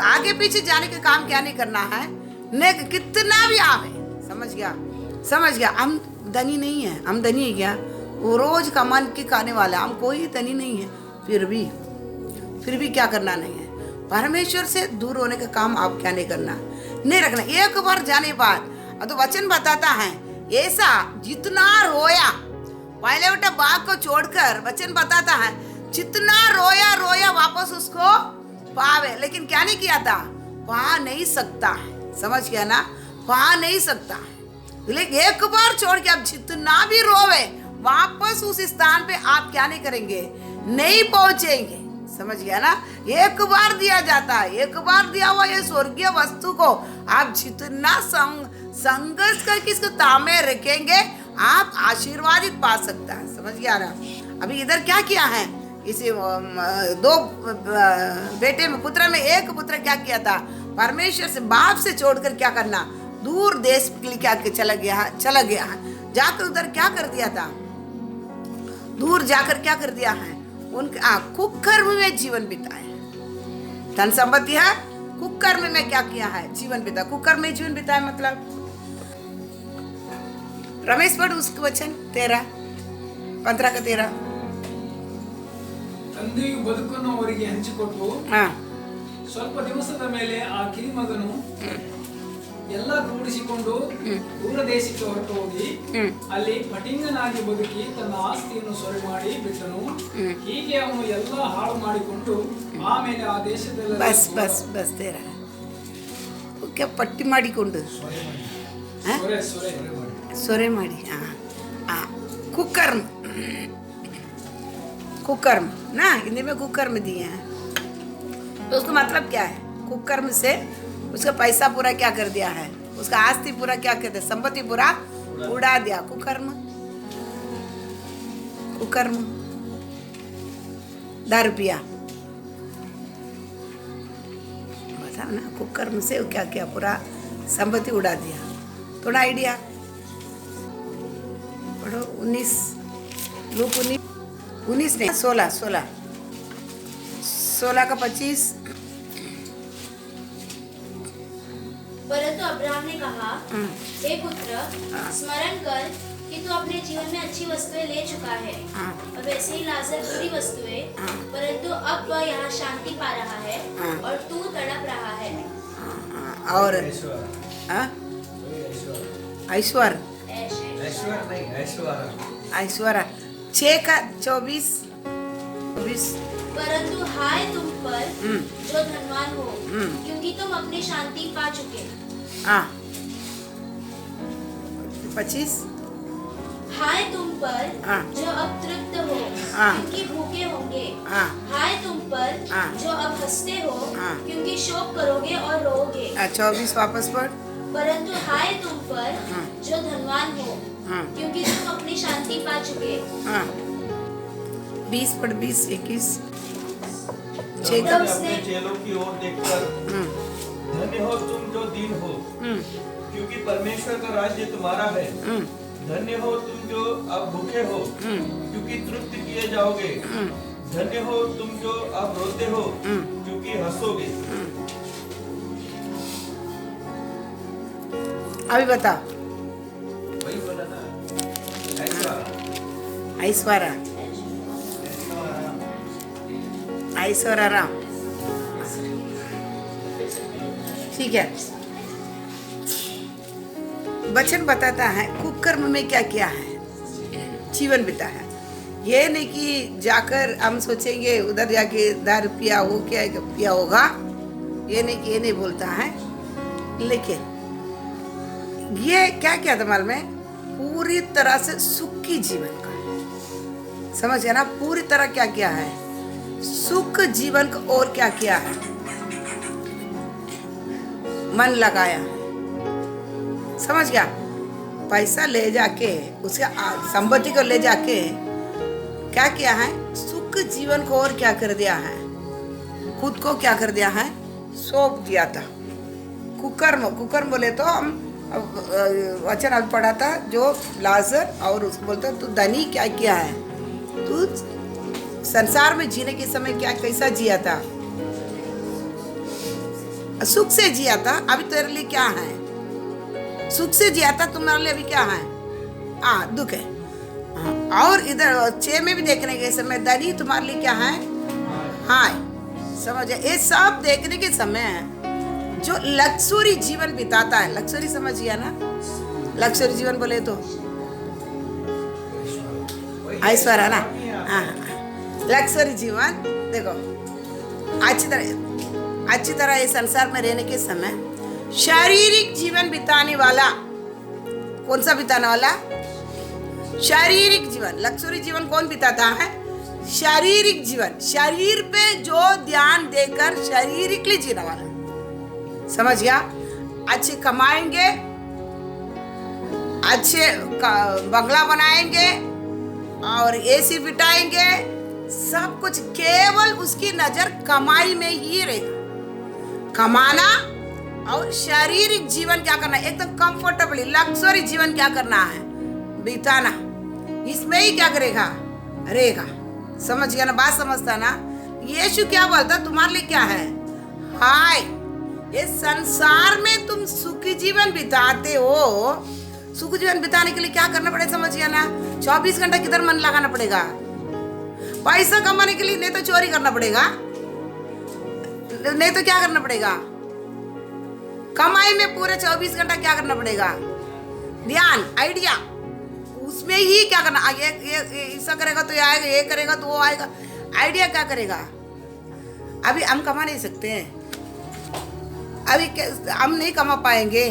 Speaker 1: आगे पीछे जाने के काम क्या नहीं करना है, नहीं, कितना भी आवे। समझ गया, हम धनी नहीं है, हम धनी है क्या, वो रोज कमान के खाने वाला, हम कोई धनी नहीं है, फिर भी क्या करना नहीं है, परमेश्वर से दूर होने का काम आप क्या नहीं करना, नहीं रखना। एक बार जाने बाद तो वचन बताता है, ऐसा जितना रोया, पहले बेटा बाग को छोड़कर वचन बताता है, जितना रोया वापस उसको पावे, लेकिन क्या नहीं किया था, पा नहीं सकता है। समझ गया ना, पा नहीं सकता है। लेकिन एक बार छोड़ के आप जितना भी रोवे, वापस उस स्थान पे आप क्या नहीं करेंगे, नहीं पहुंचेंगे। समझ गया ना, एक बार दिया जाता है, एक बार दिया हुआ ये स्वर्गीय वस्तु को आप जितना संघर्ष करके इसको तामे रखेंगे, आप आशीर्वादित पा सकता है। समझ गया ना, अभी इधर क्या किया है, इसी दो बेटे में, पुत्र में एक पुत्र क्या किया था, परमेश्वर से बाप से छोड़कर क्या करना, दूर देश के लिए क्या चला गया है, जाकर उधर क्या कर दिया था, दूर जाकर क्या कर दिया है, उनके कुकर्म में जीवन बिताए। धन संपत्ति है, कुकर्म में क्या किया है? जीवन बिता। कुकर्म में जीवन बिताए मतलब रमेश पढ़ उसके वचन 15 का 13।
Speaker 4: ತಂದೆಯು ಬದುಕನ್ನು ಅವರಿಗೆ ಹಂಚಿಕೊಟ್ಟು ಸ್ವಲ್ಪ ದಿವಸದ ಮೇಲೆ ಆ ಕಿರಿಮಗನು ಎಲ್ಲ ಕೂಡಿಸಿಕೊಂಡು ದೂರ ದೇಶಕ್ಕೆ ಹೊರಟು ಹೋಗಿ ಅಲ್ಲಿ ಪಟಿಂಗನಾಗಿ ಬದುಕಿ ತನ್ನ ಆಸ್ತಿಯನ್ನು ಸೊರೆ ಮಾಡಿ ಬಿಟ್ಟನು. ಹೀಗೆ ಅವನು ಎಲ್ಲ ಹಾಳು ಮಾಡಿಕೊಂಡು ಆಮೇಲೆ ಆ ದೇಶದಲ್ಲಿ
Speaker 1: ಬಸ್ ಓಕೆ ಪಟ್ಟಿ ಮಾಡಿಕೊಂಡು ಸೊರೆ ಮಾಡಿ कुकर्म ना, हिंदी में कुकर्म दिए हैं। तो उसका मतलब क्या है? कुकर्म से उसका पैसा पूरा क्या कर दिया है? उसका आस्ति पूरा क्या कर दिया? संपत्ति पूरा उड़ा दिया। कुकर्म 10 रुपया बताओ ना। कुकर्म से क्या किया? पूरा संपत्ति उड़ा दिया। थोड़ा आइडिया पढ़ो। 19 नहीं 16 का 25।
Speaker 2: परंतु अब्राहम ने कहा, हे पुत्र, स्मरण कर कि तू अपने जीवन में अच्छी वस्तुएं ले चुका है। अब ऐसे ही लाजर बुरी वस्तुएं, परंतु अब वह यहाँ शांति पा रहा है और तू तड़प रहा है।
Speaker 1: और ऐश्वर्या 6 का 24।
Speaker 2: परंतु हाय तुम पर जो धनवान हो, क्योंकि तुम अपनी शांति पा चुके।
Speaker 1: 25।
Speaker 2: हाय तुम पर जो अब तृप्त हो, क्योंकि भूखे होंगे। हाय तुम पर जो अब हंसते हो, क्योंकि शोक करोगे और रोओगे।
Speaker 1: 24 वापस पढ़।
Speaker 2: परंतु हाय तुम पर जो धनवान हो, क्योंकि तुम अपनी शांति पा चुके।
Speaker 1: 20 पढ़। 20 21।
Speaker 5: अपने चेलों की ओर देखकर धन्य हो तुम जो दीन हो, क्योंकि परमेश्वर का राज्य तुम्हारा है। धन्य हो तुम जो अब भूखे हो, क्योंकि तृप्त किए जाओगे। धन्य हो तुम जो अब रोते हो, क्योंकि हंसोगे।
Speaker 1: अभी बता।
Speaker 5: वही बोला ना,
Speaker 1: ऐश्वर्या राम। ठीक है। वचन बताता है कुकर्म में क्या किया है? जीवन बिता है। ये नहीं कि जाकर हम सोचेंगे उधर जाके 10 रुपया हो क्या पिया होगा। ये नहीं बोलता है। लेकिन ये क्या किया था मालूम है? पूरी तरह से सुखी जीवन का, समझ गया ना? पूरी तरह क्या किया है? सुख जीवन को और क्या किया है? मन लगाया। समझ गया? पैसा ले जाके उसके संपत्ति को ले जाके क्या किया है? सुख जीवन को और क्या कर दिया है? खुद को क्या कर दिया है? सौंप दिया था। कुकर्म बोले तो हम वचन अभी पढ़ा था जो लाजर, और उसको बोलता तू धनी क्या किया है? तू संसार में जीने के समय क्या कैसा जिया था? सुख से जिया था। अभी तेरे लिए क्या है? सुख से जिया था, तुम्हारे लिए अभी क्या है? दुख है। और इधर 6 में भी देखने के समय धनी तुम्हारे लिए क्या है? हाय। समझ? ये सब देखने के समय जो लक्सुरी जीवन बिताता है, लक्सुरी समझ गया ना? लक्सुरी जीवन बोले तो ऐश्वर्या ना। लक्सुरी जीवन देखो, अच्छी तरह इस संसार में रहने के समय शारीरिक जीवन बिताने वाला, कौन सा बिताने वाला? शारीरिक जीवन। लक्सुरी जीवन कौन बिताता है? शारीरिक जीवन। शरीर पे जो ध्यान देकर शारीरिकली जीने वाला। समझ गया? अच्छे कमाएंगे, अच्छे बंगला बनाएंगे और एसी बिठाएंगे, सब कुछ केवल उसकी नजर कमाई में ही रहेगा। कमाना और शारीरिक जीवन क्या करना? एकदम कंफर्टेबली लक्सरी जीवन क्या करना है? बिताना। इसमें ही क्या करेगा? रहेगा। समझ गया ना, बात समझता ना। यीशु क्या बोलता, तुम्हारे लिए क्या है? हाय, ये संसार में तुम सुखी जीवन बिताते हो, सुखी जीवन बिताने के लिए क्या करना पड़ेगा, समझ गया ना? 24 घंटा किधर मन लगाना पड़ेगा? पैसा कमाने के लिए नहीं तो चोरी करना पड़ेगा, नहीं तो क्या करना पड़ेगा? कमाई में पूरे 24 घंटा क्या करना पड़ेगा? ध्यान, आइडिया, उसमें ही क्या करना? ये ऐसा करेगा तो ये आएगा, ये करेगा तो वो आएगा। आइडिया क्या करेगा? अभी हम कमा नहीं सकते हैं, अभी हम नहीं कमा पाएंगे।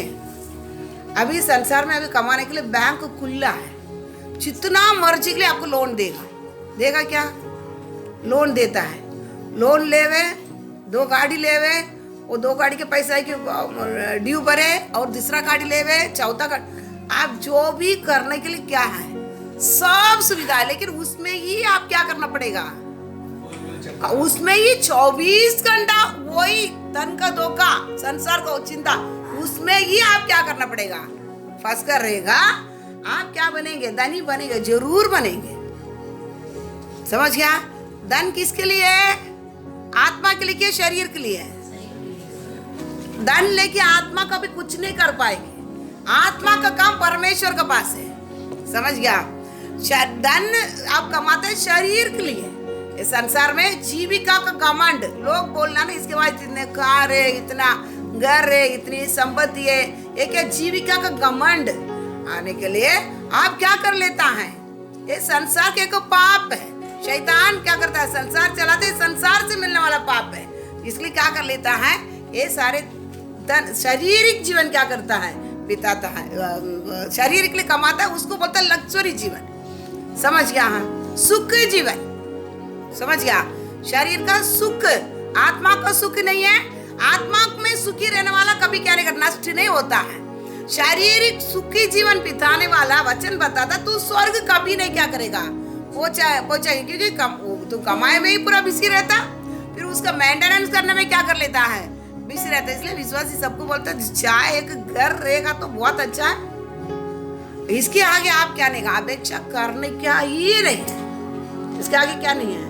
Speaker 1: अभी संसार में अभी कमाने के लिए बैंक खुला है, जितना मर्जी के लिए आपको लोन देगा क्या? लोन देता है, लोन लेवे, 2 गाड़ी लेवे, वो 2 गाड़ी के पैसा की ड्यू भरे, और दूसरा गाड़ी लेवे, चौथा गाड़ी, आप जो भी करने के लिए क्या है, सब सुविधा है, लेकिन उसमें ही आप क्या करना पड़ेगा? उसमें ही 24 घंटा वही धन का धोखा, संसार का चिंता, उसमें ही आप क्या करना पड़ेगा? फंस कर रहेगा। आप क्या बनेंगे? धनी बनेंगे, जरूर बनेंगे। समझ गया? धन किसके लिए है? आत्मा के लिए, शरीर के लिए है। धन लेके आत्मा का भी कुछ नहीं कर पाएंगे। आत्मा का काम परमेश्वर के पास है। समझ गया? धन आप कमाते हैं शरीर के लिए। इस संसार में जीविका का घमंड, लोग बोलना ना, इसके बाद इतने कार है, इतना घर है, इतनी संपत्ति है, ये क्या जीविका का घमंड आने के लिए आप क्या कर लेता है? ये संसार के एक पाप है। शैतान क्या करता है? संसार चलाते, संसार से मिलने वाला पाप है। इसलिए क्या कर लेता है? ये सारे धन, शारीरिक जीवन क्या करता है? बिताता है, शरीर के लिए कमाता है, उसको बोलता है लग्जरी जीवन। समझ गया? हाँ, सुख जीवन। समझ गया? शरीर का सुख, आत्मा का सुख नहीं है। आत्मा में सुखी रहने वाला कभी क्या नहीं करता, नष्ट नहीं होता है। शारीरिक सुखी जीवन बिताने वाला वचन बताता, तू स्वर्ग कभी नहीं क्या करेगा, पहुंचाएगा, क्योंकि तू कमाए में ही पूरा बिजी रहता, फिर उसका मेंटेनेंस करने में क्या कर लेता है? बिजी रहता है। इसलिए विश्वासी सबको बोलता है, चाहे एक घर रहेगा तो बहुत अच्छा है, इसके आगे आप क्या नहीं, अपेक्षा करने क्या ही नहीं है, इसके आगे क्या नहीं है।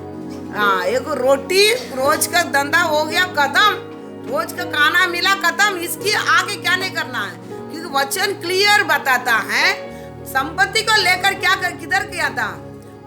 Speaker 1: हाँ, एक रोटी रोज का धंधा हो गया खत्म, रोज का खाना मिला खत्म, इसकी आगे क्या नहीं करना है, क्योंकि वचन क्लियर बताता है। संपत्ति को लेकर क्या कर, किधर किया था?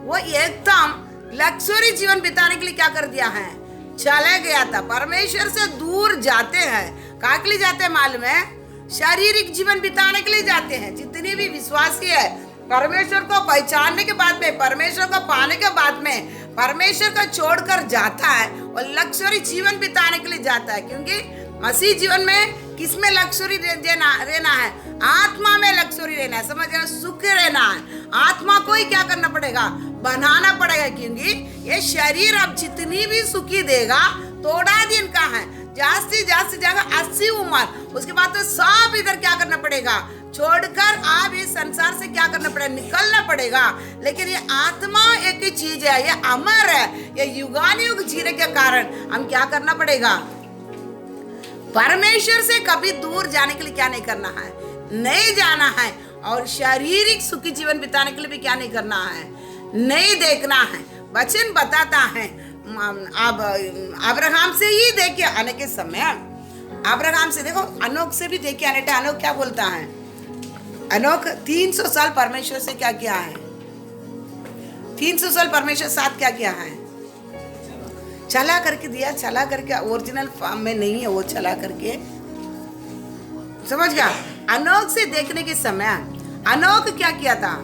Speaker 1: वो एकदम लग्जरी जीवन बिताने के लिए क्या कर दिया है? चले गया था। परमेश्वर से दूर जाते हैं, क्या के लिए जाते हैं मालूम है? शारीरिक जीवन बिताने के लिए जाते हैं। जितने भी विश्वासी है, परमेश्वर को पहचानने के बाद में, परमेश्वर को पाने के बाद में, परमेश्वर को छोड़कर जाता है और लग्जरी जीवन बिताने के लिए जाता है। क्योंकि मसीह जीवन में किसमें लग्जरी रहना है? आत्मा में लग्जरी रहना है। समझ गए? सुख रहना है। आत्मा को ही क्या करना पड़ेगा? बनाना पड़ेगा। क्योंकि ये शरीर अब जितनी भी सुखी देगा, थोड़ा दिन का है, जास्ती जाएगा 80 उम्र, उसके बाद तो सब इधर क्या करना पड़ेगा? छोड़कर आप इस संसार से क्या करना पड़ेगा? निकलना पड़ेगा। लेकिन ये आत्मा एक ही चीज है, ये अमर है, ये युगानुयुग जीने के कारण हम क्या करना पड़ेगा? परमेश्वर से कभी दूर जाने के लिए क्या नहीं करना है? नहीं जाना है। और शारीरिक सुखी जीवन बिताने के लिए भी क्या नहीं करना है? नहीं देखना है। वचन बताता है, अब अब्राहम से ही देख के आने के समय, अब्राहम से देखो, अनोख से भी देख के आने। अनोख क्या बोलता है? अनोख 300 साल परमेश्वर से क्या किया है? 300 साल परमेश्वर साथ क्या किया है? चला करके दिया, चला करके, ओरिजिनल फॉर्म में नहीं है वो, चला करके। समझ गया? अनोख से देखने के समय अनोख क्या किया था?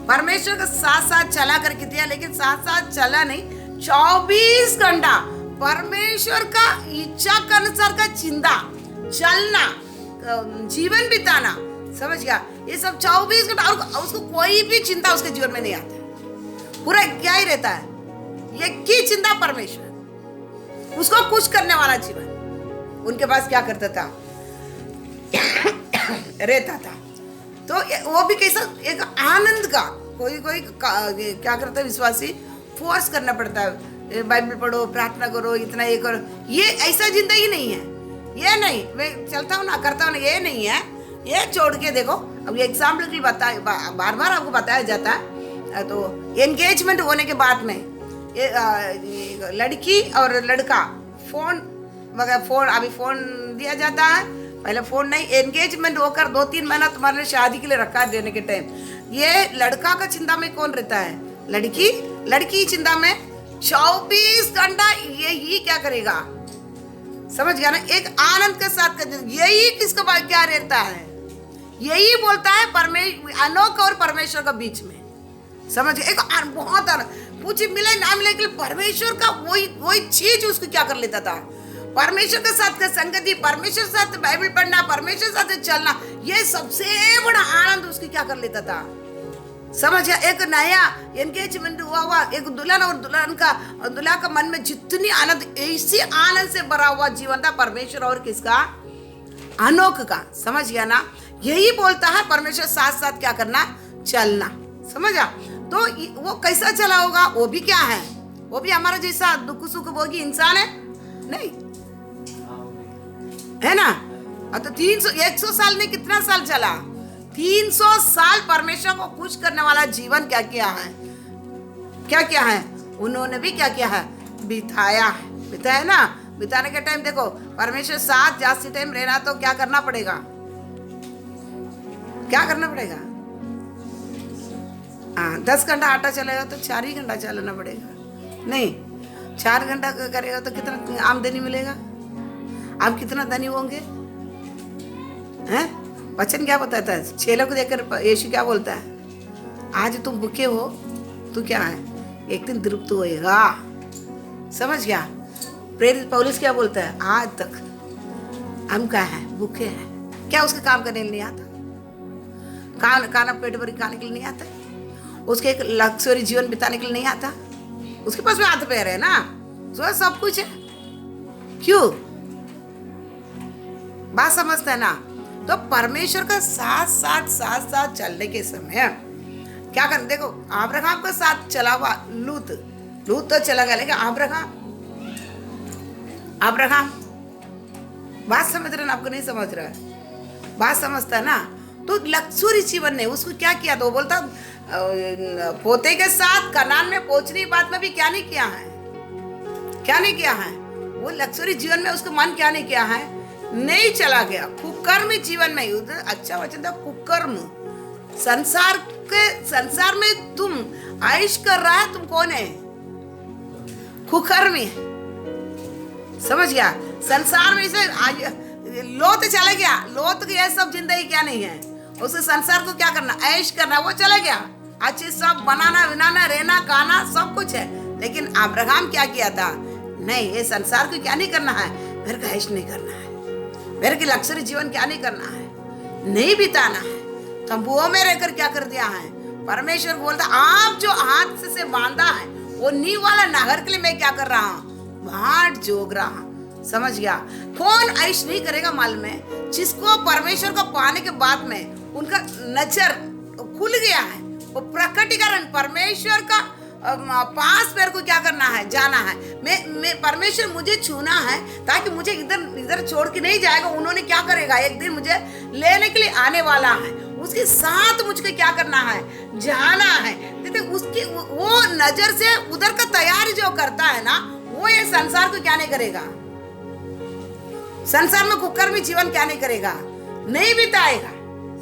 Speaker 1: परमेश्वर का साथ साथ चला करके दिया, लेकिन साथ साथ चला नहीं, 24 घंटा परमेश्वर का इच्छा के अनुसार का चिंता, चलना, जीवन बिताना। समझ गया? ये सब 24 घंटा, और उसको कोई भी चिंता उसके जीवन में नहीं आता है। पूरा क्या ही रहता है? एक ही चिंता, परमेश्वर, उसको कुछ करने वाला जीवन उनके पास क्या करता था? रहता था। तो वो भी कैसा? एक आनंद का। कोई क्या करता है विश्वासी? फोर्स करना पड़ता है, बाइबल पढ़ो, प्रार्थना करो, इतना ये करो। ये ऐसा जिंदगी नहीं है। ये नहीं, मैं चलता हूँ ना, करता हूँ ना, ये नहीं है। ये छोड़ के देखो, अब ये एग्जाम्पल की बार बार आपको बताया जाता है। तो एंगेजमेंट होने के बाद में ये लड़की और लड़का फोन वगैरह, फोन अभी फोन दिया जाता है, पहले फोन नहीं, एंगेजमेंट होकर 2-3 महीना तुम्हारे शादी के लिए रखा देने के टाइम, ये लड़का का चिंता में कौन रहता है? लड़की की चिंता में 24 घंटा यही क्या करेगा, समझ गया ना? एक आनंद के साथ यही किसका क्या रहता है, यही बोलता है अनोख और परमेश्वर का बीच में, समझ गया? एक बहुत मुझे मिले ना मिले कि परमेश्वर का वही चीज उसको क्या कर लेता था, परमेश्वर के साथ का संगति, परमेश्वर के साथ बाइबल पढ़ना, परमेश्वर के साथ चलना, ये सबसे बड़ा आनंद उसकी क्या कर लेता था, समझ गया? एक नया एंगेजमेंट हुआ, एक दुल्हन और दुल्हा का मन में जितनी आनंद, इसी आनंद से भरा हुआ जीवन था परमेश्वर और किसका? अनोख का, समझ गया ना? यही बोलता है परमेश्वर साथ साथ क्या करना, चलना, समझा? तो वो कैसा चला होगा? वो भी क्या है, वो भी हमारा जैसा दुख सुख भोगी इंसान है नहीं, है ना? तो 100 साल में कितना साल चला? 300 साल परमेश्वर को खुश करने वाला जीवन क्या किया है, क्या किया है? उन्होंने भी क्या किया है? बिताया ना? बिताने के टाइम देखो, परमेश्वर साथ जास्ती टाइम रहना तो क्या करना पड़ेगा, क्या करना पड़ेगा? 10 घंटा आटा चलेगा तो 4 ही घंटा चलाना पड़ेगा, नहीं 4 घंटा करेगा तो कितना आमदनी मिलेगा? आप कितना धनी होंगे? हैं? वचन क्या बताता है? चेलों को देखकर यीशु क्या बोलता है? आज तुम भूखे हो तो क्या है, एक दिन तृप्त होएगा, समझ गया? प्रेरित पौलुस क्या बोलता है? आज तक हम क्या है, भूखे हैं, क्या उसके काम करने नहीं आता, खाना पेट भरी खाने के लिए नहीं आता, उसके एक लग्जरी जीवन बिताने के लिए नहीं आता, उसके पास में हाथ पैर है ना, उसके सब कुछ है, क्यों? बात समझते है ना? तो परमेश्वर का साथ चलने के समय क्या कर, देखो अब्राहम का साथ चला हुआ लूत तो चला गया, लेकिन अब्राहम बात समझ रहे ना? आपको नहीं समझ रहा है, बात समझता है ना? तो लग्जरी जीवन ने उसको क्या किया, तो बोलता पोते के साथ कनान में पहुंचने की बात में भी क्या नहीं किया है, क्या नहीं किया है? वो लग्जरी जीवन में उसको मन क्या नहीं किया है, नहीं चला गया। कुकर्म जीवन में, उधर अच्छा वचन था, कुकर्म, संसार में तुम आइश कर रहा है, तुम कौन है? कुकर्मी, समझ गया? संसार में इसे लोत चला गया, लोत की यह सब जिंदगी क्या नहीं है, उसे संसार को क्या करना, ऐश करना, वो चला गया, अच्छे सब बनाना विनाना रहना खाना सब कुछ है, लेकिन अब्राहम क्या किया था? नहीं, ये संसार को क्या नहीं करना है, मेरे को ऐश नहीं करना है, मेरे की लग्जरी जीवन क्या नहीं करना है, नहीं बिताना है, तंबुओं में रहकर क्या कर दिया है? परमेश्वर बोलता आप जो हाथ से बांधा है वो नींव वाला नगर के लिए मैं क्या कर रहा हूँ, बाट जोग रहा हूँ, समझ गया? कौन ऐश नहीं करेगा मालूम है? जिसको परमेश्वर को पाने के बाद में उनका नजर खुल गया है, वो प्रकटीकरण परमेश्वर का पास मेरे को क्या करना है, जाना है, मैं परमेश्वर मुझे छूना है ताकि मुझे इधर छोड़ के नहीं जाएगा, उन्होंने क्या करेगा, एक दिन मुझे लेने के लिए आने वाला है, उसके साथ मुझको क्या करना है, जाना है। उसकी वो नजर से उधर का तैयारी जो करता है ना, वो ये संसार को क्या नहीं करेगा, संसार में कुकर्मी जीवन क्या नहीं करेगा, नहीं बिताएगा,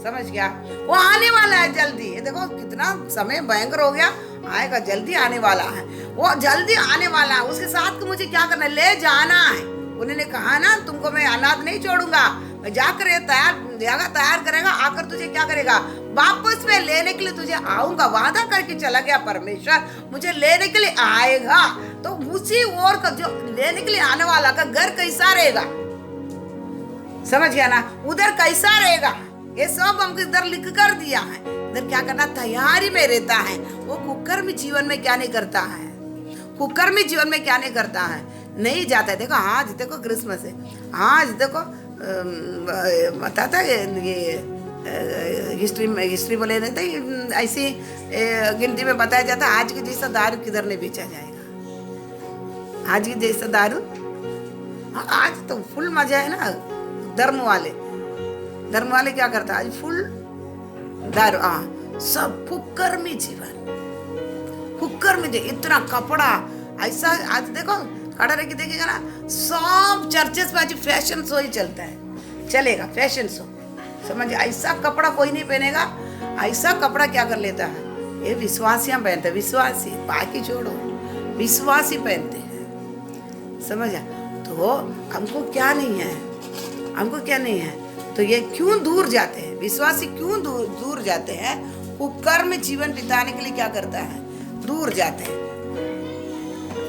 Speaker 1: समझ गया? वो आने वाला है जल्दी, ये देखो कितना समय भयंकर हो गया, आएगा, जल्दी आने वाला है, वो जल्दी आने वाला है, उसके साथ को मुझे क्या करना है, ले जाना है। उन्होंने कहा ना, तुमको मैं अनाथ नहीं छोड़ूंगा, मैं जाकर तैयार करेगा, आकर तुझे क्या करेगा, वापस में लेने के लिए तुझे आऊंगा, वादा करके चला गया परमेश्वर, मुझे लेने के लिए आएगा। तो उसी ओर का जो लेने के लिए आने वाला का घर कैसा रहेगा, समझ गया ना, उधर कैसा रहेगा, ये सब हमको इधर लिख कर दिया है। इधर क्या करना, तैयारी में रहता है। वो कुकर्मी जीवन में क्या नहीं करता है, कुकर्मी जीवन में क्या नहीं करता है, नहीं जाता है। देखो आज देखो क्रिसमस है, आज देखो बताता है ये हिस्ट्री बोले नहीं था, ऐसी गिनती में बताया जाता है, आज के जैसा दारू किधर नहीं बेचा जाएगा, आज के जैसा दारू। आज तो फुल मजा है ना, धर्म वाले क्या करता है, आज फुल दारू, सब कुकर्मी जीवन, इतना कपड़ा ऐसा आज देखो खड़ा रह के देखिएगा ना, सब चर्चेस में आज फैशन शो ही चलता है, चलेगा फैशन शो, समझिए। ऐसा कपड़ा कोई नहीं पहनेगा। ऐसा कपड़ा क्या कर लेता है, ये विश्वासियाँ पहनते हैं, विश्वासी, बाकी छोड़ो, विश्वासी पहनते हैं, समझा। तो हमको क्या नहीं है, हमको क्या नहीं है, तो ये क्यों दूर जाते हैं, विश्वासी क्यों दूर जाते हैं, कुकर्म जीवन बिताने के लिए क्या करता है, दूर जाते हैं,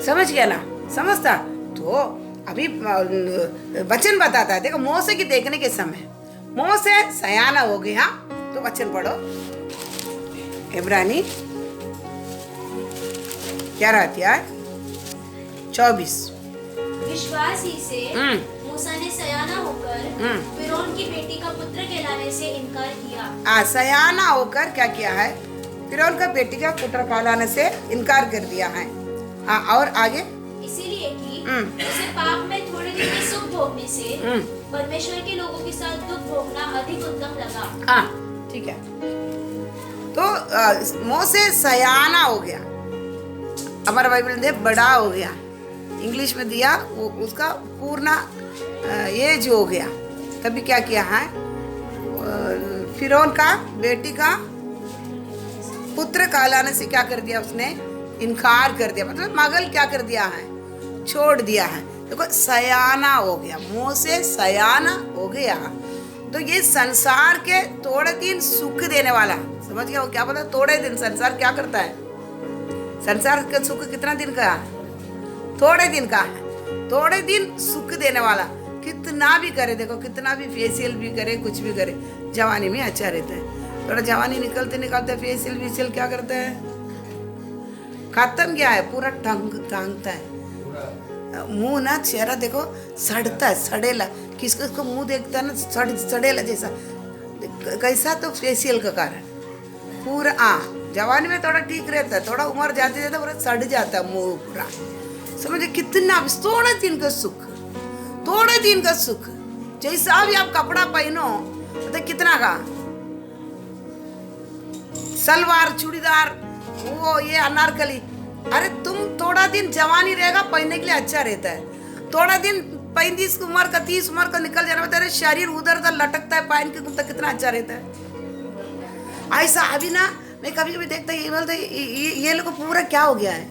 Speaker 1: समझ गया ना, समझता। तो अभी वचन बताता है, देखो मोसे की देखने के समय मोसे सयाना हो गया, तो वचन पढ़ो, इब्रानी 11:24।
Speaker 2: विश्वास ही से मूसा ने सयाना होकर फिरौन की बेटी का पुत्र कहलाने से इनकार किया।
Speaker 1: सयाना होकर क्या किया है, फिरौन का बेटी का पुत्र कहलाने से इनकार कर दिया है। और आगे,
Speaker 2: इसीलिए कि उसे पाप में थोड़े दिन के सुख भोगने से परमेश्वर के लोगों के साथ दुख भोगना अधिक उत्तम लगा।
Speaker 1: ठीक है। तो मोसे सयाना हो गया, हमारा बाइबल में बड़ा हो गया, इंग्लिश में दिया वो उसका पूर्ण एज हो गया। तभी क्या किया है, फिरौन का बेटी का पुत्र कहलाने से क्या कर दिया, उसने इनकार कर दिया, मतलब मगल क्या कर दिया है, छोड़ दिया है। देखो सयाना हो गया, मोसे सयाना हो गया, तो ये संसार के थोड़े दिन सुख देने वाला, समझ गया वो क्या बोला, थोड़े दिन संसार क्या करता है, संसार का सुख कितना दिन का, थोड़े दिन का है, थोड़े दिन सुख देने वाला, कितना भी करे, देखो कितना भी फेशियल भी करे, कुछ भी करे, जवानी में अच्छा रहता है, थोड़ा जवानी निकलते निकलते फेशियल वेशियल क्या करता है, खत्म क्या है, पूरा टांगता है मुंह ना, चेहरा देखो सड़ता है, सड़ेला, किसको मुंह देखता है ना सड़ेला जैसा, कैसा, तो फेशियल का कारण पूरा। जवानी में थोड़ा ठीक रहता है, थोड़ा उम्र जाती है तो पूरा सड़ जाता है मुंह पूरा, समझे। कितना थोड़े दिन का सुख, थोड़े दिन का सुख, जैसा भी आप कपड़ा पहनो तो कितना का, सलवार चूड़ीदार वो ये अनारकली, अरे तुम थोड़ा दिन जवानी रहेगा पहनने के लिए अच्छा रहता है, थोड़ा दिन 35 उम्र का 30 उम्र का निकल जाना, तेरे शरीर उधर उधर लटकता है पहन के, तो कितना अच्छा रहता है। ऐसा अभी ना मैं कभी कभी देखता ये बोलते ये लोग को पूरा क्या हो गया है,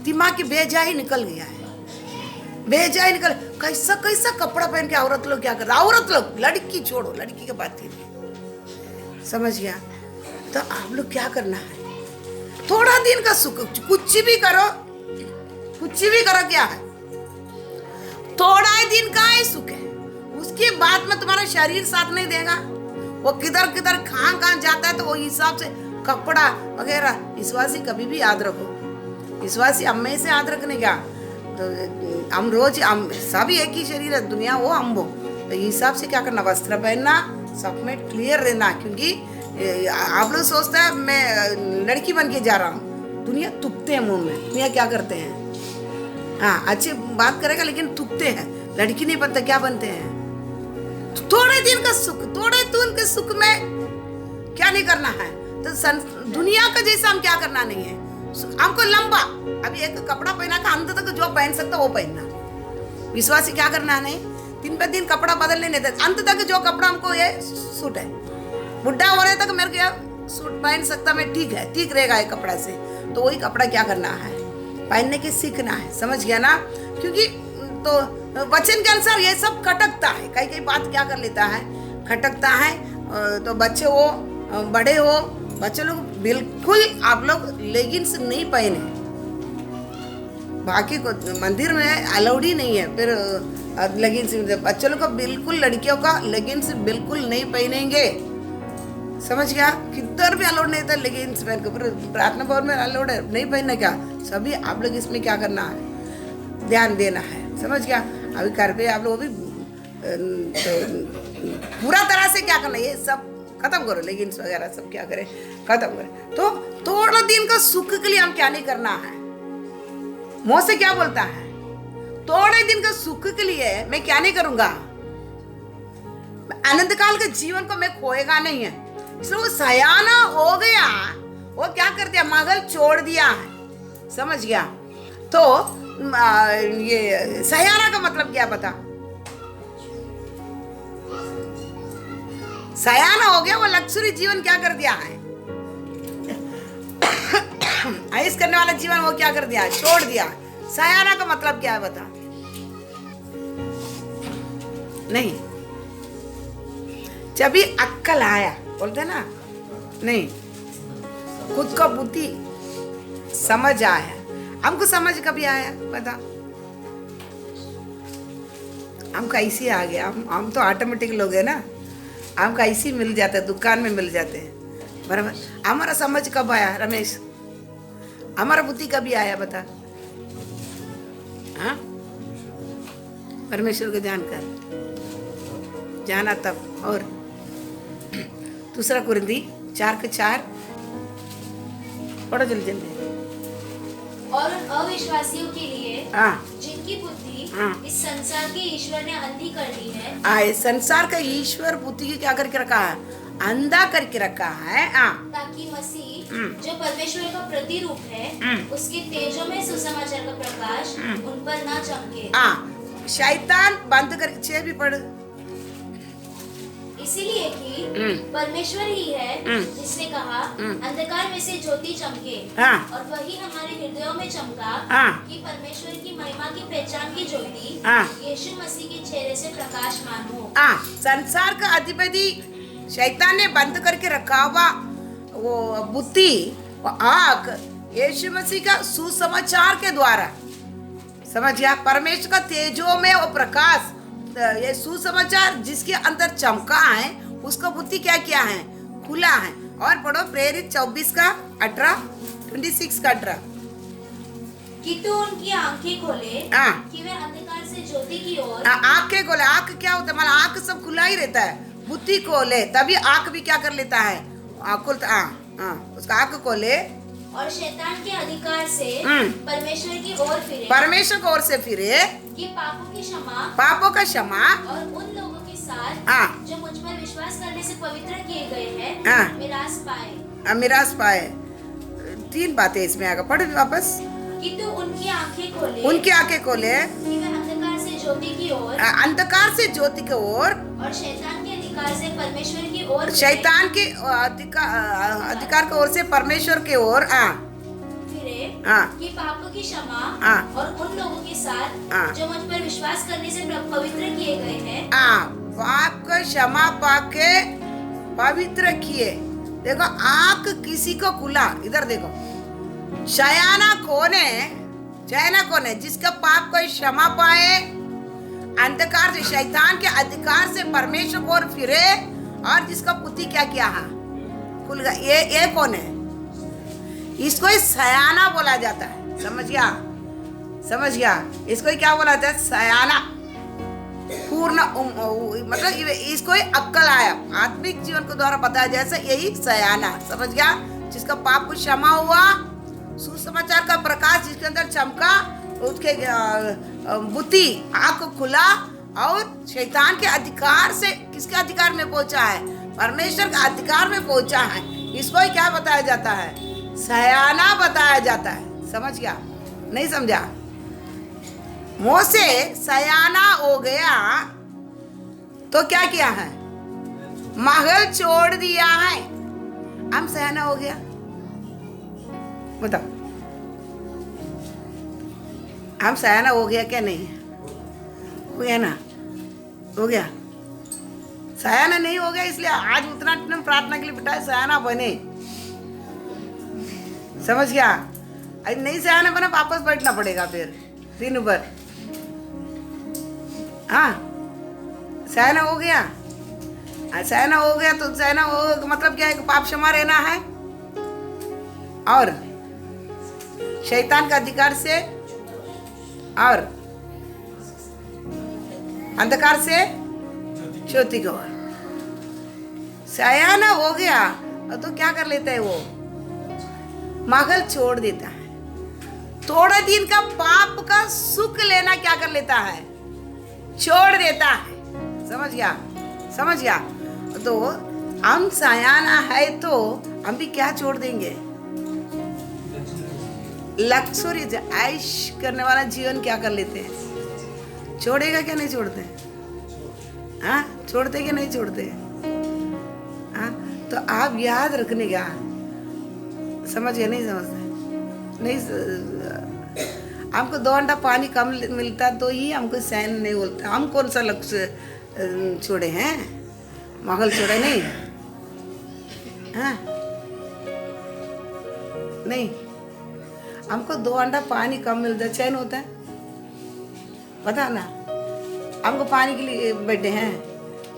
Speaker 1: दिमाग की बेजाई निकल गया है, बेजाई निकल, कैसा कैसा कपड़ा पहन के औरत लोग क्या कर रहा, औरत लोग, लड़की छोड़ो, लड़की की बात ही नहीं, समझ गया। तो आप लोग क्या करना है, थोड़ा दिन का सुख, कुछ भी करो, कुछ भी करो, क्या है, थोड़ा ही दिन का ही सुख है, उसके बाद में तुम्हारा शरीर साथ नहीं देगा, वो किधर किधर कहाँ जाता है, तो वो हिसाब से कपड़ा वगैरह। विश्वासी कभी भी याद रखो, विश्वासी हमें से याद रखने का, तो हम रोज हम सब एक ही शरीर है, दुनिया वो हम वो, तो हिसाब से क्या करना, वस्त्र पहनना, सब में क्लियर रहना, क्योंकि आप लोग सोचते हैं मैं लड़की बन के जा रहा हूँ, दुनिया तुपते हैं मुंह में, दुनिया क्या करते हैं, हाँ अच्छी बात करेगा लेकिन तुपते हैं, लड़की नहीं बनता क्या बनते हैं। थोड़े दिन का सुख, थोड़े दिन के सुख में क्या नहीं करना है, तो दुनिया का जैसा हम क्या करना नहीं है, हमको लंबा, अभी एक कपड़ा पहना का अंत तक जो पहन सकता वो पहनना। विश्वासी क्या करना नहीं, दिन पर दिन कपड़ा बदलने नहीं देता, अंत तक जो कपड़ा हमको ये सूट है, बुढ़ा हो रहे तक मेरे को यह सूट पहन सकता मैं, ठीक है, ठीक रहेगा ये कपड़ा से, तो वही कपड़ा क्या करना है, पहनने के सीखना है, समझ गया ना। क्योंकि तो वचन के अनुसार ये सब खटकता है, कई कई बात क्या कर लेता है, खटकता है। तो बच्चे हो बड़े हो, बच्चे लोग बिल्कुल आप लोग लेगिंग्स नहीं पहने, बाकी को मंदिर में अलाउड ही नहीं है, फिर लेगिंग्स बच्चे लोग को बिल्कुल, लड़कियों का लेगिंग्स बिल्कुल नहीं पहनेंगे, समझ गया, किधर भी अलाउड नहीं था लेगिंग्स पहन के, फिर प्रार्थना भवन में अलाउड है नहीं पहनना, क्या सभी आप लोग इसमें क्या करना है, ध्यान देना है, समझ गया। अभी घर पे आप लोग भी पूरा तरह से क्या करना, ये सब खत्म करो, लेगिंग्स वगैरह सब क्या करें, खत्म करें। तो थोड़ा दिन का सुख के लिए हम क्या नहीं करना है, मोसे क्या बोलता है, थोड़े दिन का सुख के लिए मैं क्या नहीं करूंगा, अनंत काल के जीवन को मैं खोएगा नहीं है। इसलिए वो सयाना हो गया, वो क्या कर दिया, मगल छोड़ दिया है, समझ गया। तो ये सयाना का मतलब क्या बता? सयाना हो गया वो लग्जरी जीवन क्या कर दिया है, ऐश करने वाला जीवन वो क्या कर दिया, छोड़ दिया। सयाना का मतलब क्या है बता? नहीं, जब भी अक्कल आया, बोलते ना, नहीं, खुद को बुद्धि समझ आया। हमको समझ कभी आया बता? हमको ऐसे आ गया, हम तो ऑटोमेटिक लोग है ना, हमको ऐसे मिल जाते हैं, दुकान में मिल जाते हैं, बराबर। हमारा समझ कब आया रमेश? हमारा बुद्धि कभी आया बता? हाँ, परमेश्वर को जानकर जाना तब। और दूसरा कुरिन्ती 4:4 पढ़ो जल्दी जल्दी।
Speaker 2: और उन अविश्वासियों के लिए
Speaker 1: हाँ
Speaker 2: जिनकी बुद्धि
Speaker 1: हाँ।
Speaker 2: इस संसार के ईश्वर ने अंधी कर दी है,
Speaker 1: इस संसार का ईश्वर बुद्धि की क्या करके रखा है, अंधा करके रखा है।
Speaker 2: ताकि मसीह जो परमेश्वर का प्रतिरूप है उसके तेजों में सुसमाचार का प्रकाश उन पर ना चमके।
Speaker 1: शैतान बंद कर 6 भी पढ़।
Speaker 2: इसीलिए कि परमेश्वर ही है जिसने कहा अंधकार में से ज्योति चमके, और वही हमारे हृदयों में चमका कि परमेश्वर की महिमा की पहचान की ज्योति यीशु मसीह के चेहरे से प्रकाशमान हो।
Speaker 1: संसार का अधिपति शैतान ने बंद करके रखा हुआ वो बुद्धि, वो आँख यीशु मसीह का सुसमाचार के द्वारा, समझ गया? परमेश्वर का तेजों में वो प्रकाश, ये सुसमाचार जिसके अंदर चमका है, उसको बुद्धि क्या किया है, खुला है। और पढ़ो प्रेरित 24:18
Speaker 2: कि तू उनकी आंखें खोले कि वे अंधकार से ज्योति की ओर।
Speaker 1: आंखें खोले, आंख क्या होता है, मतलब आंख सब खुला ही रहता है, बुद्धि खोले तभी आंख भी क्या कर लेता है, खुलता। उसका आंख खोले
Speaker 2: और शैतान के अधिकार से परमेश्वर की ओर फिरे,
Speaker 1: परमेश्वर की ओर से फिरे,
Speaker 2: कि
Speaker 1: पापों का क्षमा
Speaker 2: और उन लोगों के साथ जो मुझ पर विश्वास करने से पवित्र किए गए हैं मिरास पाए।
Speaker 1: 3 बातें इसमें आगे पढ़ वापस।
Speaker 2: कि तू उनकी आंखें खोले,
Speaker 1: उनकी आंखें खोले
Speaker 2: कि वे अंधकार से ज्योति की ओर,
Speaker 1: अंधकार से ज्योति की ओर,
Speaker 2: और शैतान के अधिकार से परमेश्वर की ओर,
Speaker 1: शैतान के अधिकार की ओर से परमेश्वर की ओर
Speaker 2: फिरे, कि पापों की क्षमा और उन लोगों के साथ जो मुझ पर विश्वास करने से पवित्र किए गए हैं,
Speaker 1: पाप का क्षमा पाके पवित्र किए। देखो आंख किसी को खुला, इधर देखो, शयाना कौन है, जिसका पाप को क्षमा पाए, अंधकार से शैतान के अधिकार से परमेश्वर को ओर फिरे, और जिसका बुद्धि क्या किया है, खुल गया। ये कौन है? इसको ही सयाना बोला जाता है। समझ गया? इसको ही क्या बोला जाता है, सयाना। पूर्ण मतलब इसको ही अक्कल आया, आत्मिक जीवन के द्वारा बताया जैसे यही सयाना। समझ गया? जिसका पाप को क्षमा हुआ, सुसमाचार का प्रकाश जिसके अंदर चमका, उसके बुद्धि आंख खुला, और शैतान के अधिकार से किसके अधिकार में पहुंचा है, परमेश्वर के अधिकार में पहुंचा है। इसको ही क्या बताया जाता है, सयाना बताया जाता है। समझ गया? नहीं समझा? मोसे सयाना हो गया तो क्या किया है, महल छोड़ दिया है। हम सयाना हो गया, बताओ हम सयाना हो गया क्या? नहीं हो गया ना, हो गया। सयाना नहीं हो गया, इसलिए आज उतना प्रार्थना के लिए बिठाए सयाना बने। समझ गया? आज नहीं सयाना बना, वापस बैठना पड़ेगा फिर दिन भर। सयाना हो गया, सयाना हो गया तो सयाना हो मतलब क्या है, पाप क्षमा रहना है, और शैतान का अधिकार से और अंधकार से ज्योति की ओर। सयाना हो गया तो क्या कर लेता है, वो महल छोड़ देता है। थोड़े दिन का पाप का सुख लेना क्या कर लेता है, छोड़ देता है। समझ गया? तो हम सयाना है तो हम भी क्या छोड़ देंगे, लक्सुरी ऐश करने वाला जीवन क्या कर लेते हैं? छोड़ेगा क्या नहीं छोड़ते? हाँ, छोड़ते क्या नहीं छोड़ते? हाँ, तो आप याद रखने का, समझ गए? नहीं समझते? नहीं हमको 2 घंटा पानी कम मिलता तो ही हमको सहन नहीं बोलता। हम कौन सा लक्ष्य छोड़े हैं? महल छोड़े नहीं? हाँ नहीं, हमको 2 घंटा पानी कम मिलता चैन होता है? पता ना, हमको पानी के लिए बैठे हैं।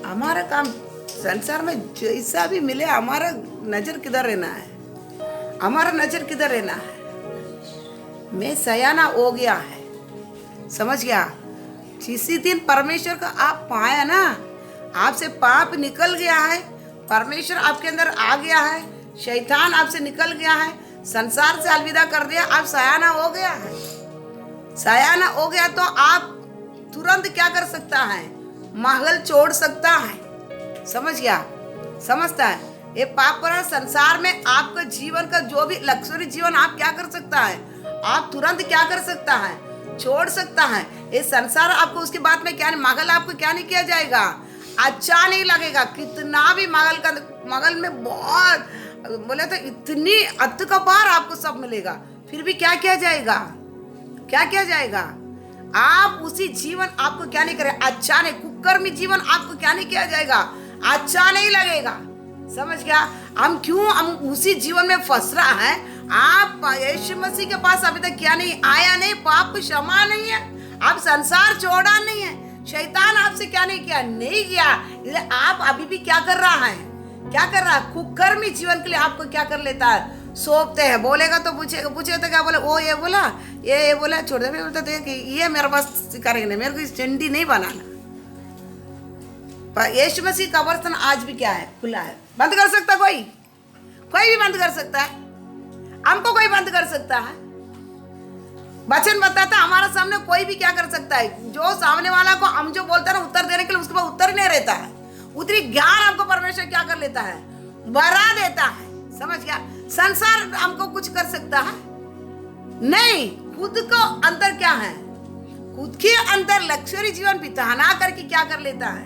Speaker 1: हमारा काम संसार में जैसा भी मिले, हमारा नजर किधर रहना है? हमारा नजर किधर रहना है? मैं सयाना हो गया है, समझ गया? किसी दिन परमेश्वर का आप पाया ना, आपसे पाप निकल गया है, परमेश्वर आपके अंदर आ गया है, शैतान आपसे निकल गया है, संसार से अलविदा कर दिया, आप सयाना हो गया है। सयाना हो गया तो आप तुरंत क्या कर सकता है? महल छोड़ सकता है, समझ गया? समझता है? ये पाप पर संसार में आपका जीवन का जो भी लक्ष्य जीवन आप क्या कर सकता है? आप तुरंत क्या कर सकता है? छोड़ सकता है। ये संसार आपको उसके बाद में क्या नहीं, महल आपको क्या नहीं किया जाएगा? अच्छा नहीं लगेगा। कितना भी महल में बहुत बोले तो इतनी अत का पार आपको सब मिलेगा, फिर भी क्या किया जाएगा? क्या किया जाएगा? आप उसी जीवन आपको क्या नहीं करे? अच्छा नहीं, कुकर्मी जीवन आपको क्या नहीं किया जाएगा? अच्छा नहीं लगेगा, समझ गया? हम क्यों हम उसी जीवन में फंस रहा है? आप यीशु मसीह के पास अभी तक क्या नहीं आया नहीं, पाप को क्षमा नहीं है, आप संसार छोड़ा नहीं है, शैतान आपसे क्या नहीं किया? नहीं किया। इसलिए आप अभी भी क्या कर रहा है? क्या कर रहा है? कुकर्मी जीवन के लिए आपको क्या कर लेता है? सौंपते हैं। बोलेगा तो पूछेगा, पूछे तो क्या बोले? वो ये बोला, ये बोला, छोड़ दे। बोलता देख ये मेरे पास करेंगे नहीं, मेरे को इस चंडी नहीं बनाना। पर यीशु मसीह का कब्रिस्तान आज भी क्या है? खुला है। बंद कर सकता कोई? कोई भी बंद कर सकता है? हमको कोई बंद कर सकता है? वचन बताता हमारा सामने कोई भी क्या कर सकता है? जो सामने वाला को हम जो बोलते हैं ना उत्तर देने के लिए, उसके पास उत्तर नहीं रहता है। उतनी ज्ञान हमको परमेश्वर क्या कर लेता है? बढ़ा देता है, समझ गया? संसार हमको कुछ कर सकता है नहीं। खुद को अंदर क्या है? खुद के अंदर लक्ष्य जीवन बिताना करके क्या कर लेता है?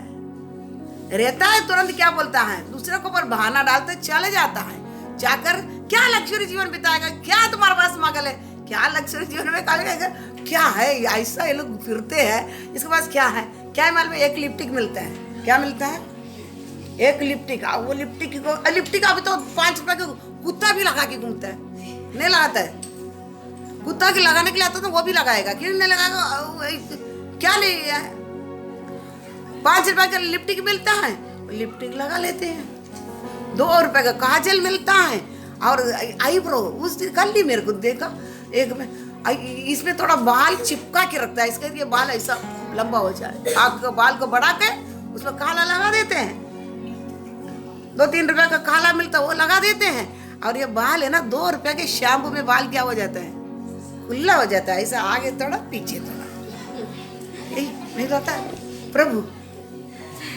Speaker 1: रहता है, तुरंत क्या बोलता है? दूसरे को पर बहाना डालते चले जाता है। जाकर क्या लक्ष्य जीवन बिताएगा? क्या तुम्हारे पास मगल है? क्या लक्ष्य जीवन में करेगा? क्या है ऐसा? ये लोग फिरते हैं, इसके पास क्या है? क्या मालूम? एक लिपस्टिक मिलता है। क्या मिलता है? एक लिपस्टिक। वो लिपस्टिक अभी तो 5 रुपए का कुत्ता भी लगा के घूमता है, नहीं लगाता है? कुत्ता के लगाने के लिए आता तो वो भी लगाएगा, क्यों नहीं लगाएगा? क्या नहीं है? 5 रुपए का लिपस्टिक मिलता है, लिपस्टिक लगा लेते हैं। 2 रुपए का काजल मिलता है और आईब्रो उस दिन कल ही मेरे को देखा एक में, इसमें थोड़ा बाल चिपका के रखता है, इसके लिए बाल ऐसा लंबा हो जाए। आग का बाल को बढ़ा के उसमें काला लगा देते हैं। 2-3 रुपए का काला मिलता है, वो लगा देते हैं। और ये बाल है ना, 2 रुपए के शैम्पू में बाल क्या हो जाता है? खुला हो जाता है, ऐसा आगे थोड़ा पीछे थोड़ा। नहीं रहता है? प्रभु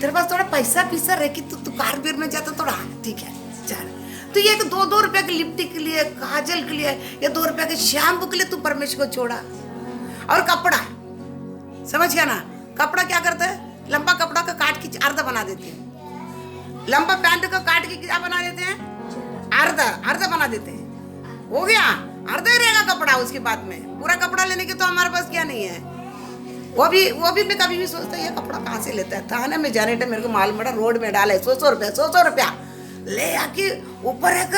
Speaker 1: तेरे पास थोड़ा पैसा पीसा रहे कि तू कारबीर में जाता थोड़ा, ठीक है चल। तो ये 2 रुपए के लिपस्टिक के लिए, काजल के लिए, या 2 रुपए के शैम्पू के लिए तू परमेश्वर को छोड़ा। और कपड़ा, समझ गया ना? कपड़ा क्या करता है? लंबा कपड़ा का काट के अर्धा बना देते हैं। लंबा पैंट को काट के क्या बना देते हैं? अर्धा बना देते हैं। हो गया, अर्धा ही रहेगा कपड़ा। उसके बाद में पूरा कपड़ा लेने के तो हमारे पास क्या नहीं है। वो भी मैं कभी भी सोचता ये कपड़ा कहाँ से लेता है? थाने में जाने टाइम मेरे को मालूम पड़ा, रोड में डाला है 100 रुपया ले आके, ऊपर एक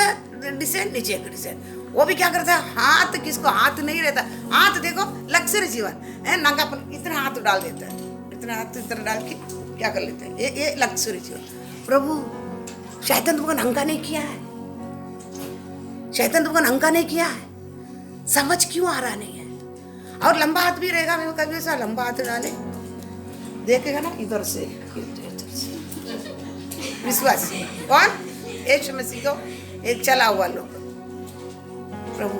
Speaker 1: डिजाइन नीचे एक डिजाइन। वो भी क्या करता है? हाथ किसको हाथ नहीं रहता? हाथ देखो लक्ष्य जीवन है, नंगापन, इतना हाथ डाल देता है, इतना हाथ इतना डाल के क्या कर लेते हैं? ये लक्ष्य जीवन। प्रभु शैतान तुमको नंगा नहीं किया है, शैतान तुमको नंगा नहीं किया है, समझ क्यों आ रहा नहीं है? और लंबा हाथ भी रहेगा। मैं कभी ऐसा लंबा हाथ डाले देखेगा ना, इधर से विश्वास कौन? यीशु मसीह को एक चला हुआ लोग। प्रभु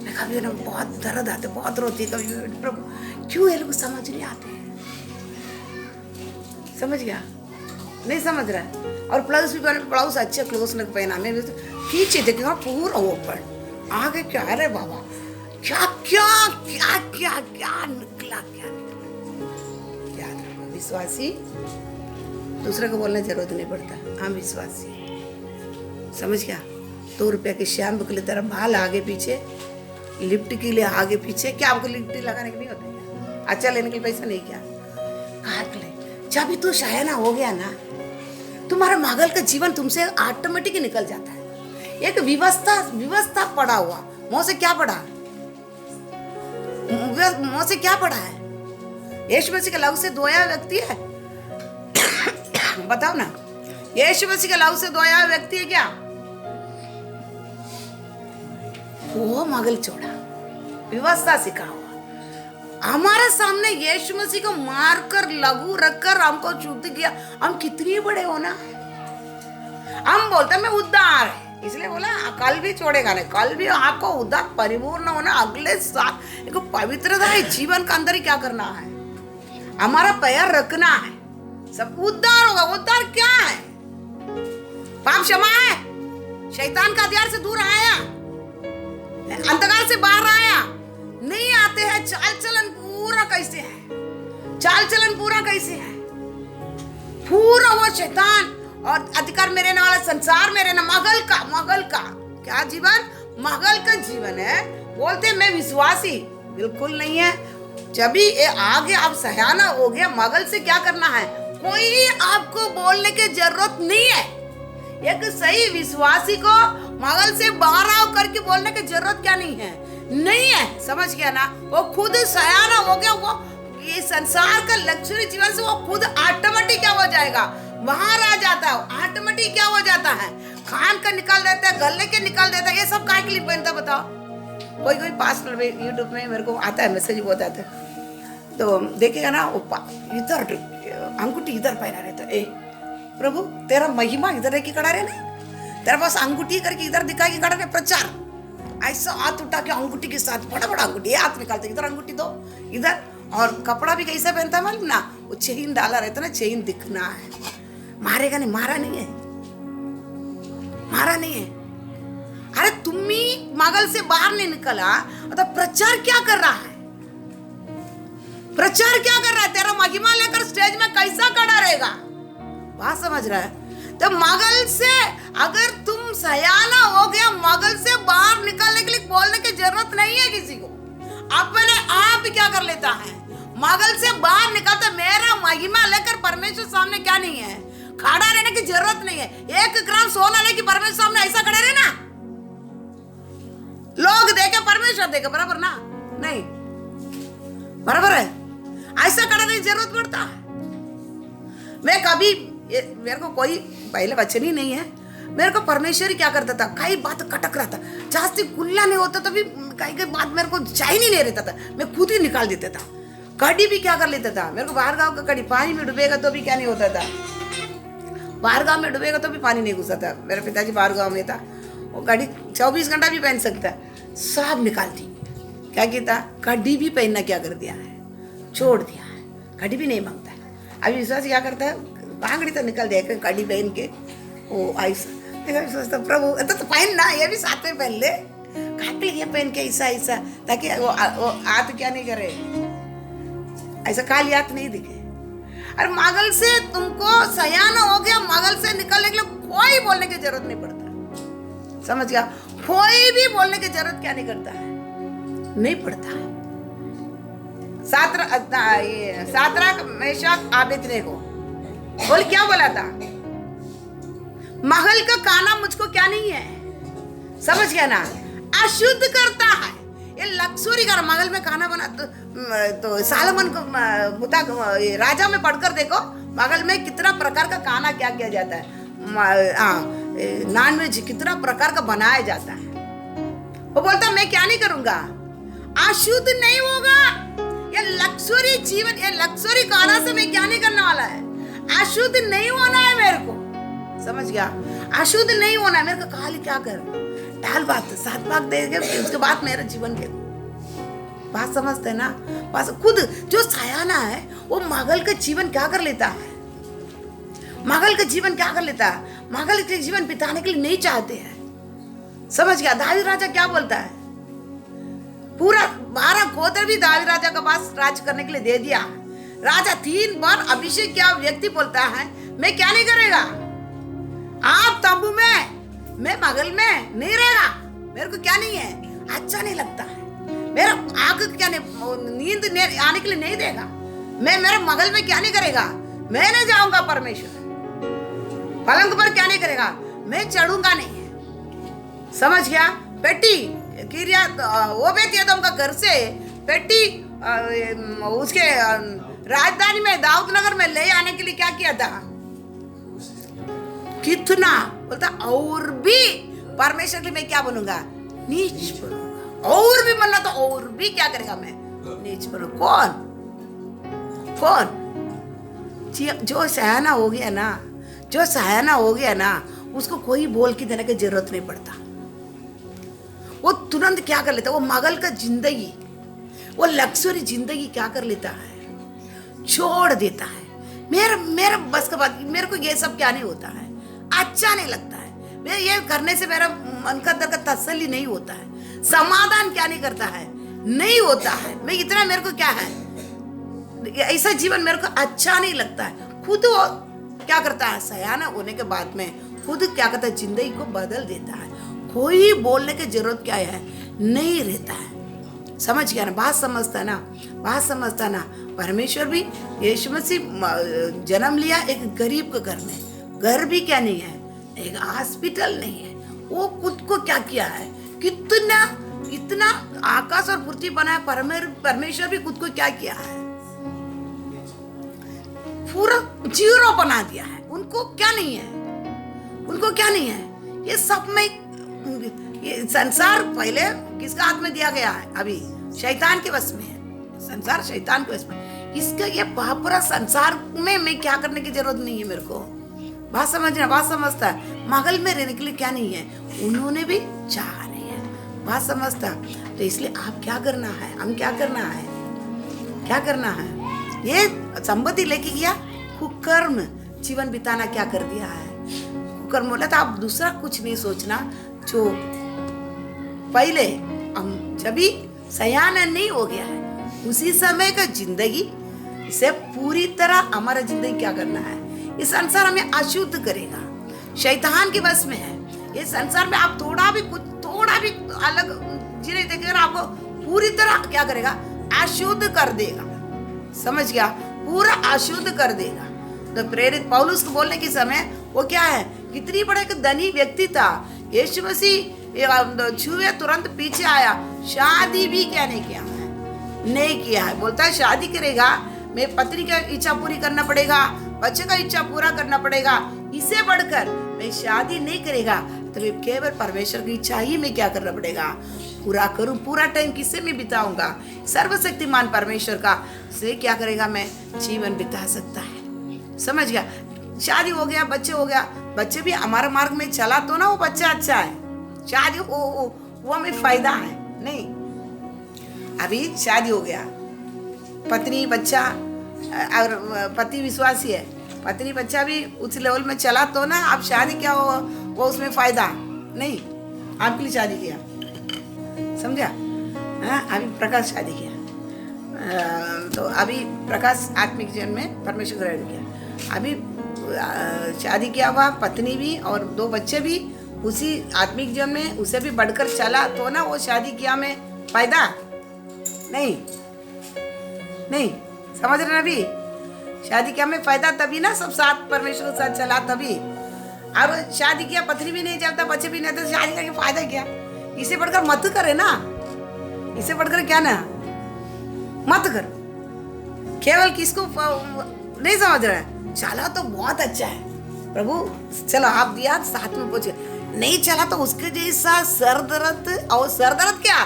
Speaker 1: मैं कभी ना बहुत दर्द आते, बहुत रोती कभी। प्रभु क्यों ये लोग समझ नहीं आते हैं? समझ गया? नहीं समझ रहा है। और ब्लाउज भी ब्लाउज अच्छे क्लोज ने पहना, मैं पीछे देखा पूरा ओपन आगे क्या रे बाबा, क्या क्या क्या क्या क्या निकला, क्या निकला। याद रखो, विश्वासी दूसरे को बोलने जरूरत नहीं पड़ता, हम विश्वासी। समझ गया? 2 रुपये के शैम्पू के लिए तेरा बाल आगे पीछे, लिफ्ट के लिए आगे पीछे, क्या आपको लिफ्ट लगाने के नहीं होता क्या? अच्छा लेने के लिए पैसा नहीं, क्या काट ले। जब भी तू शायना हो गया ना, तुम्हारा मगल का जीवन तुमसे ऑटोमेटिक निकल जाता है। एक व्यवस्था पड़ा हुआ, मुंह से क्या पड़ा, मुंह से क्या पड़ा है? यीशु मसीह के लहू से धोया व्यक्ति है, बताओ ना, यीशु मसीह के लहू से धोया व्यक्ति है क्या? वो मगल छोड़ा, व्यवस्था सिखा हुआ। हमारे सामने यीशु मसीह को मारकर लहू रखकर हमको शुद्ध किया। हम कितनी बड़े हो ना। हम बोलते मैं उद्धार है, इसलिए बोला कल भी छोड़ेगा नहीं, कल भी आपको उद्धार परिपूर्ण होना। अगले साल एक पवित्रता है जीवन का, अंदर ही क्या करना है, हमारा पैर रखना है, सब उद्धार होगा। उद्धार क्या है? पाप क्षमा है, शैतान का अधिकार से दूर आया, अंधकार से बाहर आया। नहीं आते हैं, चाल चलन पूरा कैसे है, चाल चलन पूरा कैसे है, पूरा वो शैतान और अधिकार में रहने वाला संसार में रहना, मगल का क्या जीवन, मगल का जीवन है। बोलते मैं विश्वासी, बिल्कुल नहीं है। जब भी आगे आप सयाना हो गया, मगल से क्या करना है, कोई आपको बोलने की जरूरत नहीं है। एक सही विश्वासी को मगल से बाहर आओ करके बोलने की जरूरत क्या नहीं है। समझ गया ना? वो खुद सयाना हो गया, वो ये संसार का लग्जरी जीवन से वो खुद ऑटोमेटिक क्या हो जाएगा, बाहर आ जाता है। ऑटोमेटिक क्या हो जाता है, खान का निकाल देता है, गले के निकाल देता है। ये सब काय के लिए पहनता बताओ? कोई पास्टर यूट्यूब में मेरे को आता है, मैसेज बहुत आता है, तो देखेगा ना, वो इधर अंगूठी इधर पहना रहता है। प्रभु तेरा महिमा इधर है कि खड़ा रहे ना, तेरे पास अंगूठी करके इधर दिखा कि खड़ा रहे, प्रचार ऐसा हाथ उठा के अंगूठी के साथ, बड़ा बड़ा अंगूठी हाथ निकालते, इधर अंगूठी दो इधर। और कपड़ा भी कैसे पहनता है मालूम ना, वो चेन डाला रहता ना, चेन दिखना है। मारेगा नहीं, मारा नहीं है। अरे तुम ही मगल से बाहर नहीं निकला तो प्रचार क्या कर रहा है, तेरा महिमा लेकर स्टेज में कैसा खड़ा रहेगा? बात समझ रहा है? तो मगल से अगर तुम सयाना हो गया, मगल से बाहर निकलने के लिए बोलने की जरूरत नहीं है किसी को। अपने आप क्या कर लेता है, मगल से बाहर निकलता। मेरा महिमा लेकर परमेश्वर सामने क्या नहीं है, खड़ा रहने की जरूरत नहीं है। 1 ग्राम सोना लेके परमेश्वर सामने ऐसा खड़े रहना, लोग देखे परमेश्वर देखे, बराबर ना? नहीं बराबर है, ऐसा खड़ा रहने की जरूरत पड़ता है। मैं कभी, मेरे को कोई पहले वचन ही नहीं है, मेरे को परमेश्वर ही क्या करता था, कई बात कटक रहा था, जास्ती खुला नहीं होता, तभी कई बात मेरे को चाय नहीं ले रहता था, मैं खुद ही निकाल देता था। कड़ी भी क्या कर लेता था, मेरे को बाहर गाँव का कड़ी पानी में डूबेगा तो भी क्या नहीं होता था, बाहर गाँव में डूबेगा तो भी पानी नहीं घुसा था। मेरे पिताजी बाहर गाँव में था, वो कड़ी 24 घंटा भी पहन सकता, सब निकालती। क्या कहता, कड़ी भी पहनना क्या कर दिया है, छोड़ दिया है, कड़ी भी नहीं मांगता है। अभी विश्वास क्या करता है, बांगड़ी तो निकल दिया, कड़ी पहन के वो ऐसा सोचता, प्रभु तो पहन ना, ये भी साथ में पहन ले, काट ये पहन के ऐसा, ताकि वो हाथ क्या नहीं करे, ऐसा काली हाथ नहीं दिखे। और मगल से तुमको सयाना हो गया, मगल से निकलने के लिए कोई बोलने की जरूरत नहीं पड़ता। समझ गया? कोई भी बोलने की जरूरत क्या नहीं करता है, नहीं पड़ता है। सातरा मेशक आबेदनेगो बोल क्या बोला था, महल का खाना मुझको क्या नहीं है, समझ गया ना, अशुद्ध करता है। ये लक्सुरी का महल में खाना बना तो सालमन को राजा में पढ़कर देखो, महल में कितना प्रकार का खाना क्या किया जाता है, नॉनवेज कितना प्रकार का बनाया जाता है। वो बोलता मैं क्या नहीं करूंगा, अशुद्ध नहीं होगा। ये लक्सुरी जीवन, ये लक्सुरी खाना से मैं क्या नहीं करने वाला है, अशुद्ध नहीं होना है मेरे को। समझ गया? अशुद्ध नहीं होना है मेरे को। खाली क्या कर, डाल बात 7 भाग देंगे, उसके बाद मेरा जीवन के बात समझते ना। बस खुद जो सयाना है वो मगल का जीवन क्या कर लेता है, मगल का जीवन क्या कर लेता है, मगल के जीवन बिताने के लिए नहीं चाहते हैं। समझ गया? दाऊद राजा क्या बोलता है, पूरा 12 गोत्र भी दाऊद राजा के पास राज करने के लिए दे दिया। राजा 3 बार अभिषेक किया व्यक्ति बोलता है मैं क्या नहीं करेगा, आप तंबू में, मैं महल में नहीं रहेगा, मेरे को क्या नहीं है, अच्छा नहीं लगता है, मेरा आंख क्या नहीं, नींद आने के लिए नहीं देगा, मैं मेरे महल में क्या नहीं करेगा, मैं नहीं जाऊंगा परमेश्वर पलंग पर क्या नहीं करेगा, मैं चढ़ूंगा नहीं है। समझ गया? पेटी किरिया ओबेद-एदोम का घर से पेटी उसके राजधानी में दाऊद नगर में ले आने के लिए क्या किया था, कितना बोलता और भी परमेश्वर के लिए मैं क्या बनूंगा, नीच बनूंगा, और भी बनना तो और भी क्या करेगा, मैं नीच बनूंगा। कौन जो सयाना हो गया ना, जो सयाना हो गया ना, उसको कोई बोल के देने की जरूरत नहीं पड़ता, वो तुरंत क्या कर लेता है, वो मगल का जिंदगी, वो लग्जरी जिंदगी क्या कर लेता है, छोड़ देता है। मेरा बस का बात, मेरे को ये सब क्या नहीं होता है, अच्छा नहीं लगता है, मैं ये करने से मेरा मन का अंदर का तसल्ली नहीं होता है, समाधान क्या नहीं करता है, नहीं होता है, मैं इतना मेरे को क्या है, ऐसा जीवन मेरे को अच्छा नहीं लगता है। खुद वो क्या करता है, सयाना होने के बाद में खुद क्या करता है, जिंदगी को बदल देता है, कोई बोलने की जरूरत क्या है नहीं रहता है। समझ गया ना, बात समझता है ना, बात समझता ना। परमेश्वर भी यीशु मसीह जन्म लिया एक गरीब के घर में, घर भी क्या नहीं है, एक हॉस्पिटल नहीं है, वो खुद को क्या किया है, कितना इतना आकाश और पृथ्वी बनाया, परमेश्वर भी खुद को क्या किया है, पूरा जीरो बना दिया है। उनको क्या नहीं है, उनको क्या नहीं है, ये सब में ये संसार पहले किसका हाथ में दिया गया है, अभी शैतान के वश में है, संसार शैतान के वश में। इसका ये पूरा संसार में मैं क्या करने की जरूरत नहीं है, मेरे को बात समझना, बात समझता है। महल में रहने के लिए क्या नहीं है, उन्होंने भी चाहा नहीं है, बात समझता। तो इसलिए आप क्या करना है, हम क्या करना है, क्या करना है, ये संपत्ति लेके गया, कुकर्म जीवन बिताना क्या कर दिया है, कुकर्म बोला था। आप दूसरा कुछ नहीं सोचना, जो पहले हम जब भी सयाना नहीं हो गया है, उसी समय का जिंदगी से पूरी तरह हमारा जिंदगी क्या करना है, ये संसार हमें अशुद्ध करेगा, शैतान के बस में है ये संसार में। आप थोड़ा भी अलग जीने देखेगा, आपको पूरी तरह क्या करेगा, अशुद्ध कर देगा। समझ गया, पूरा अशुद्ध कर देगा। तो प्रेरित पौलुस को बोलने के समय वो क्या है, कितनी बड़ा एक धनी व्यक्ति था, यीशु मसीह छुए तुरंत पीछे आया, शादी भी क्या नहीं किया है, नहीं किया है। बोलता है शादी करेगा, मैं पत्नी का इच्छा पूरी करना पड़ेगा, बच्चे का इच्छा पूरा करना पड़ेगा, इसे बढ़कर मैं शादी नहीं करेगा, तो मैं केवल परमेश्वर की इच्छा ही में क्या करना पड़ेगा, पूरा करूं। पूरा टाइम किससे मैं बिताऊंगा, सर्वशक्तिमान परमेश्वर का से क्या करेगा, मैं जीवन बिता सकता है। समझ गया, शादी हो गया, बच्चे हो गया, बच्चे भी हमारे मार्ग में चला तो ना वो बच्चा अच्छा है, शादी वो हमें फायदा है नहीं। अभी शादी हो गया, पत्नी बच्चा, अगर पति विश्वासी है, पत्नी बच्चा भी उस लेवल में चला तो ना आप शादी क्या हो, वो उसमें फायदा नहीं, आपके लिए शादी किया, समझा। हाँ, अभी प्रकाश शादी किया, तो अभी प्रकाश आत्मिक जीवन में परमेश्वर ग्रहण किया, अभी शादी किया हुआ पत्नी भी और 2 बच्चे भी उसी आत्मिक जीवन में उसे भी बढ़कर चला तो ना वो शादी किया में फायदा नहीं, नहीं समझ रहे ना। भी शादी किया में फायदा तभी ना, सब साथ परमेश्वर के साथ चला तभी। अब शादी किया, पत्नी भी नहीं चलता, बच्चे भी नहीं, तो शादी करके फायदा क्या, इसे बढ़कर मत करे ना, इसे बढ़कर क्या ना मत कर। केवल किसको नहीं समझ रहा है, चला तो बहुत अच्छा है प्रभु, चलो आप दिया साथ में पहुंचे, नहीं चला तो उसके जैसा सर दर्द, और सर दर्द क्या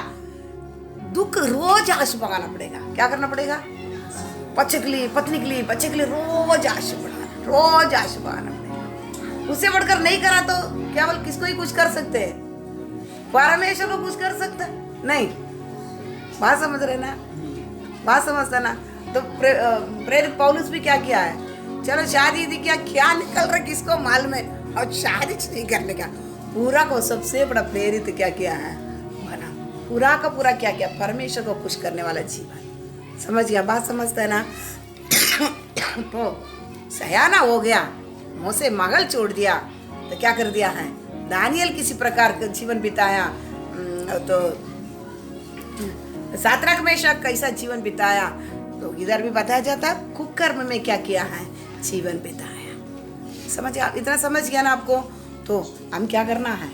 Speaker 1: दुख रोज आंसू बहाना पड़ेगा। क्या करना पड़ेगा, बच्चे के लिए, पत्नी के लिए, बच्चे के लिए रोज आंसू बहाना, रोज आंसू बहाना पड़ेगा। उससे बढ़कर नहीं करा तो केवल किसको ही कुछ कर सकते हैं, परमेश्वर को कुछ कर सकता नहीं। बात समझ रहे ना, बात समझता ना। तो प्रेरित पौलुस भी क्या किया है, चलो शादी दी क्या निकल रहा किसको मालूम है, और शादी नहीं करने का पूरा को सबसे बड़ा प्रेरित क्या किया है बना। पूरा का पूरा क्या किया, परमेश्वर को खुश करने वाला जीवन। समझ गया, बात समझता है ना। तो सयाना हो गया, मुँह से मगल छोड़ दिया, तो क्या कर दिया है, दानियल किसी प्रकार का जीवन बिताया, तो सातरक मेशक कैसा जीवन बिताया, तो इधर भी बताया जाता है कुकर्म में क्या किया है, जीवन बिताया। समझ गया, इतना समझ गया ना आपको। तो हम क्या करना है,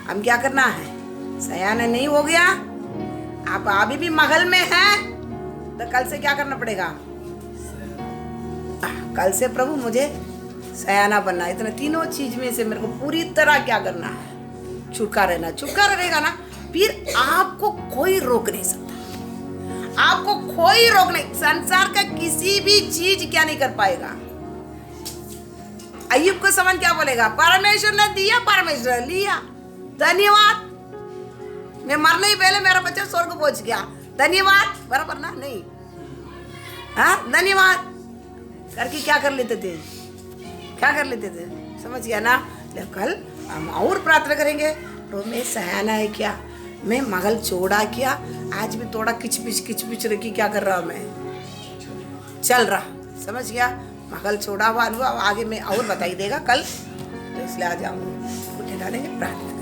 Speaker 1: हम क्या करना है, सयाना नहीं हो गया, आप अभी भी महल में हैं, तो कल से क्या करना पड़ेगा, कल से प्रभु मुझे सयाना बनना है। इतना तीनों चीज में से मेरे को पूरी तरह क्या करना है, छुटका रहना। छुटका रहेगा ना, फिर आपको कोई रोक नहीं सकता, आपको कोई रोक नहीं, संसार का किसी भी चीज क्या नहीं कर पाएगा। अय्यूब को समझ क्या बोलेगा, परमेश्वर ने दिया, परमेश्वर ने लिया, धन्यवाद, मैं मरने ही पहले मेरा बच्चा स्वर्ग पहुंच गया, धन्यवाद, बराबर ना, नहीं, हाँ धन्यवाद करके क्या कर लेते थे, क्या कर लेते थे, समझ गया ना। कल हम और प्रार्थना करेंगे, तो मैं सयाना है क्या, मैं मगल छोड़ा क्या, आज भी थोड़ा किचपिच रखी क्या कर रहा हूँ, मैं चल रहा, समझ गया। मगल छोड़ा हुआ अनुभव आगे में और बताई देगा कल, तो इसलिए आज हम उठे डालेंगे प्रार्थना।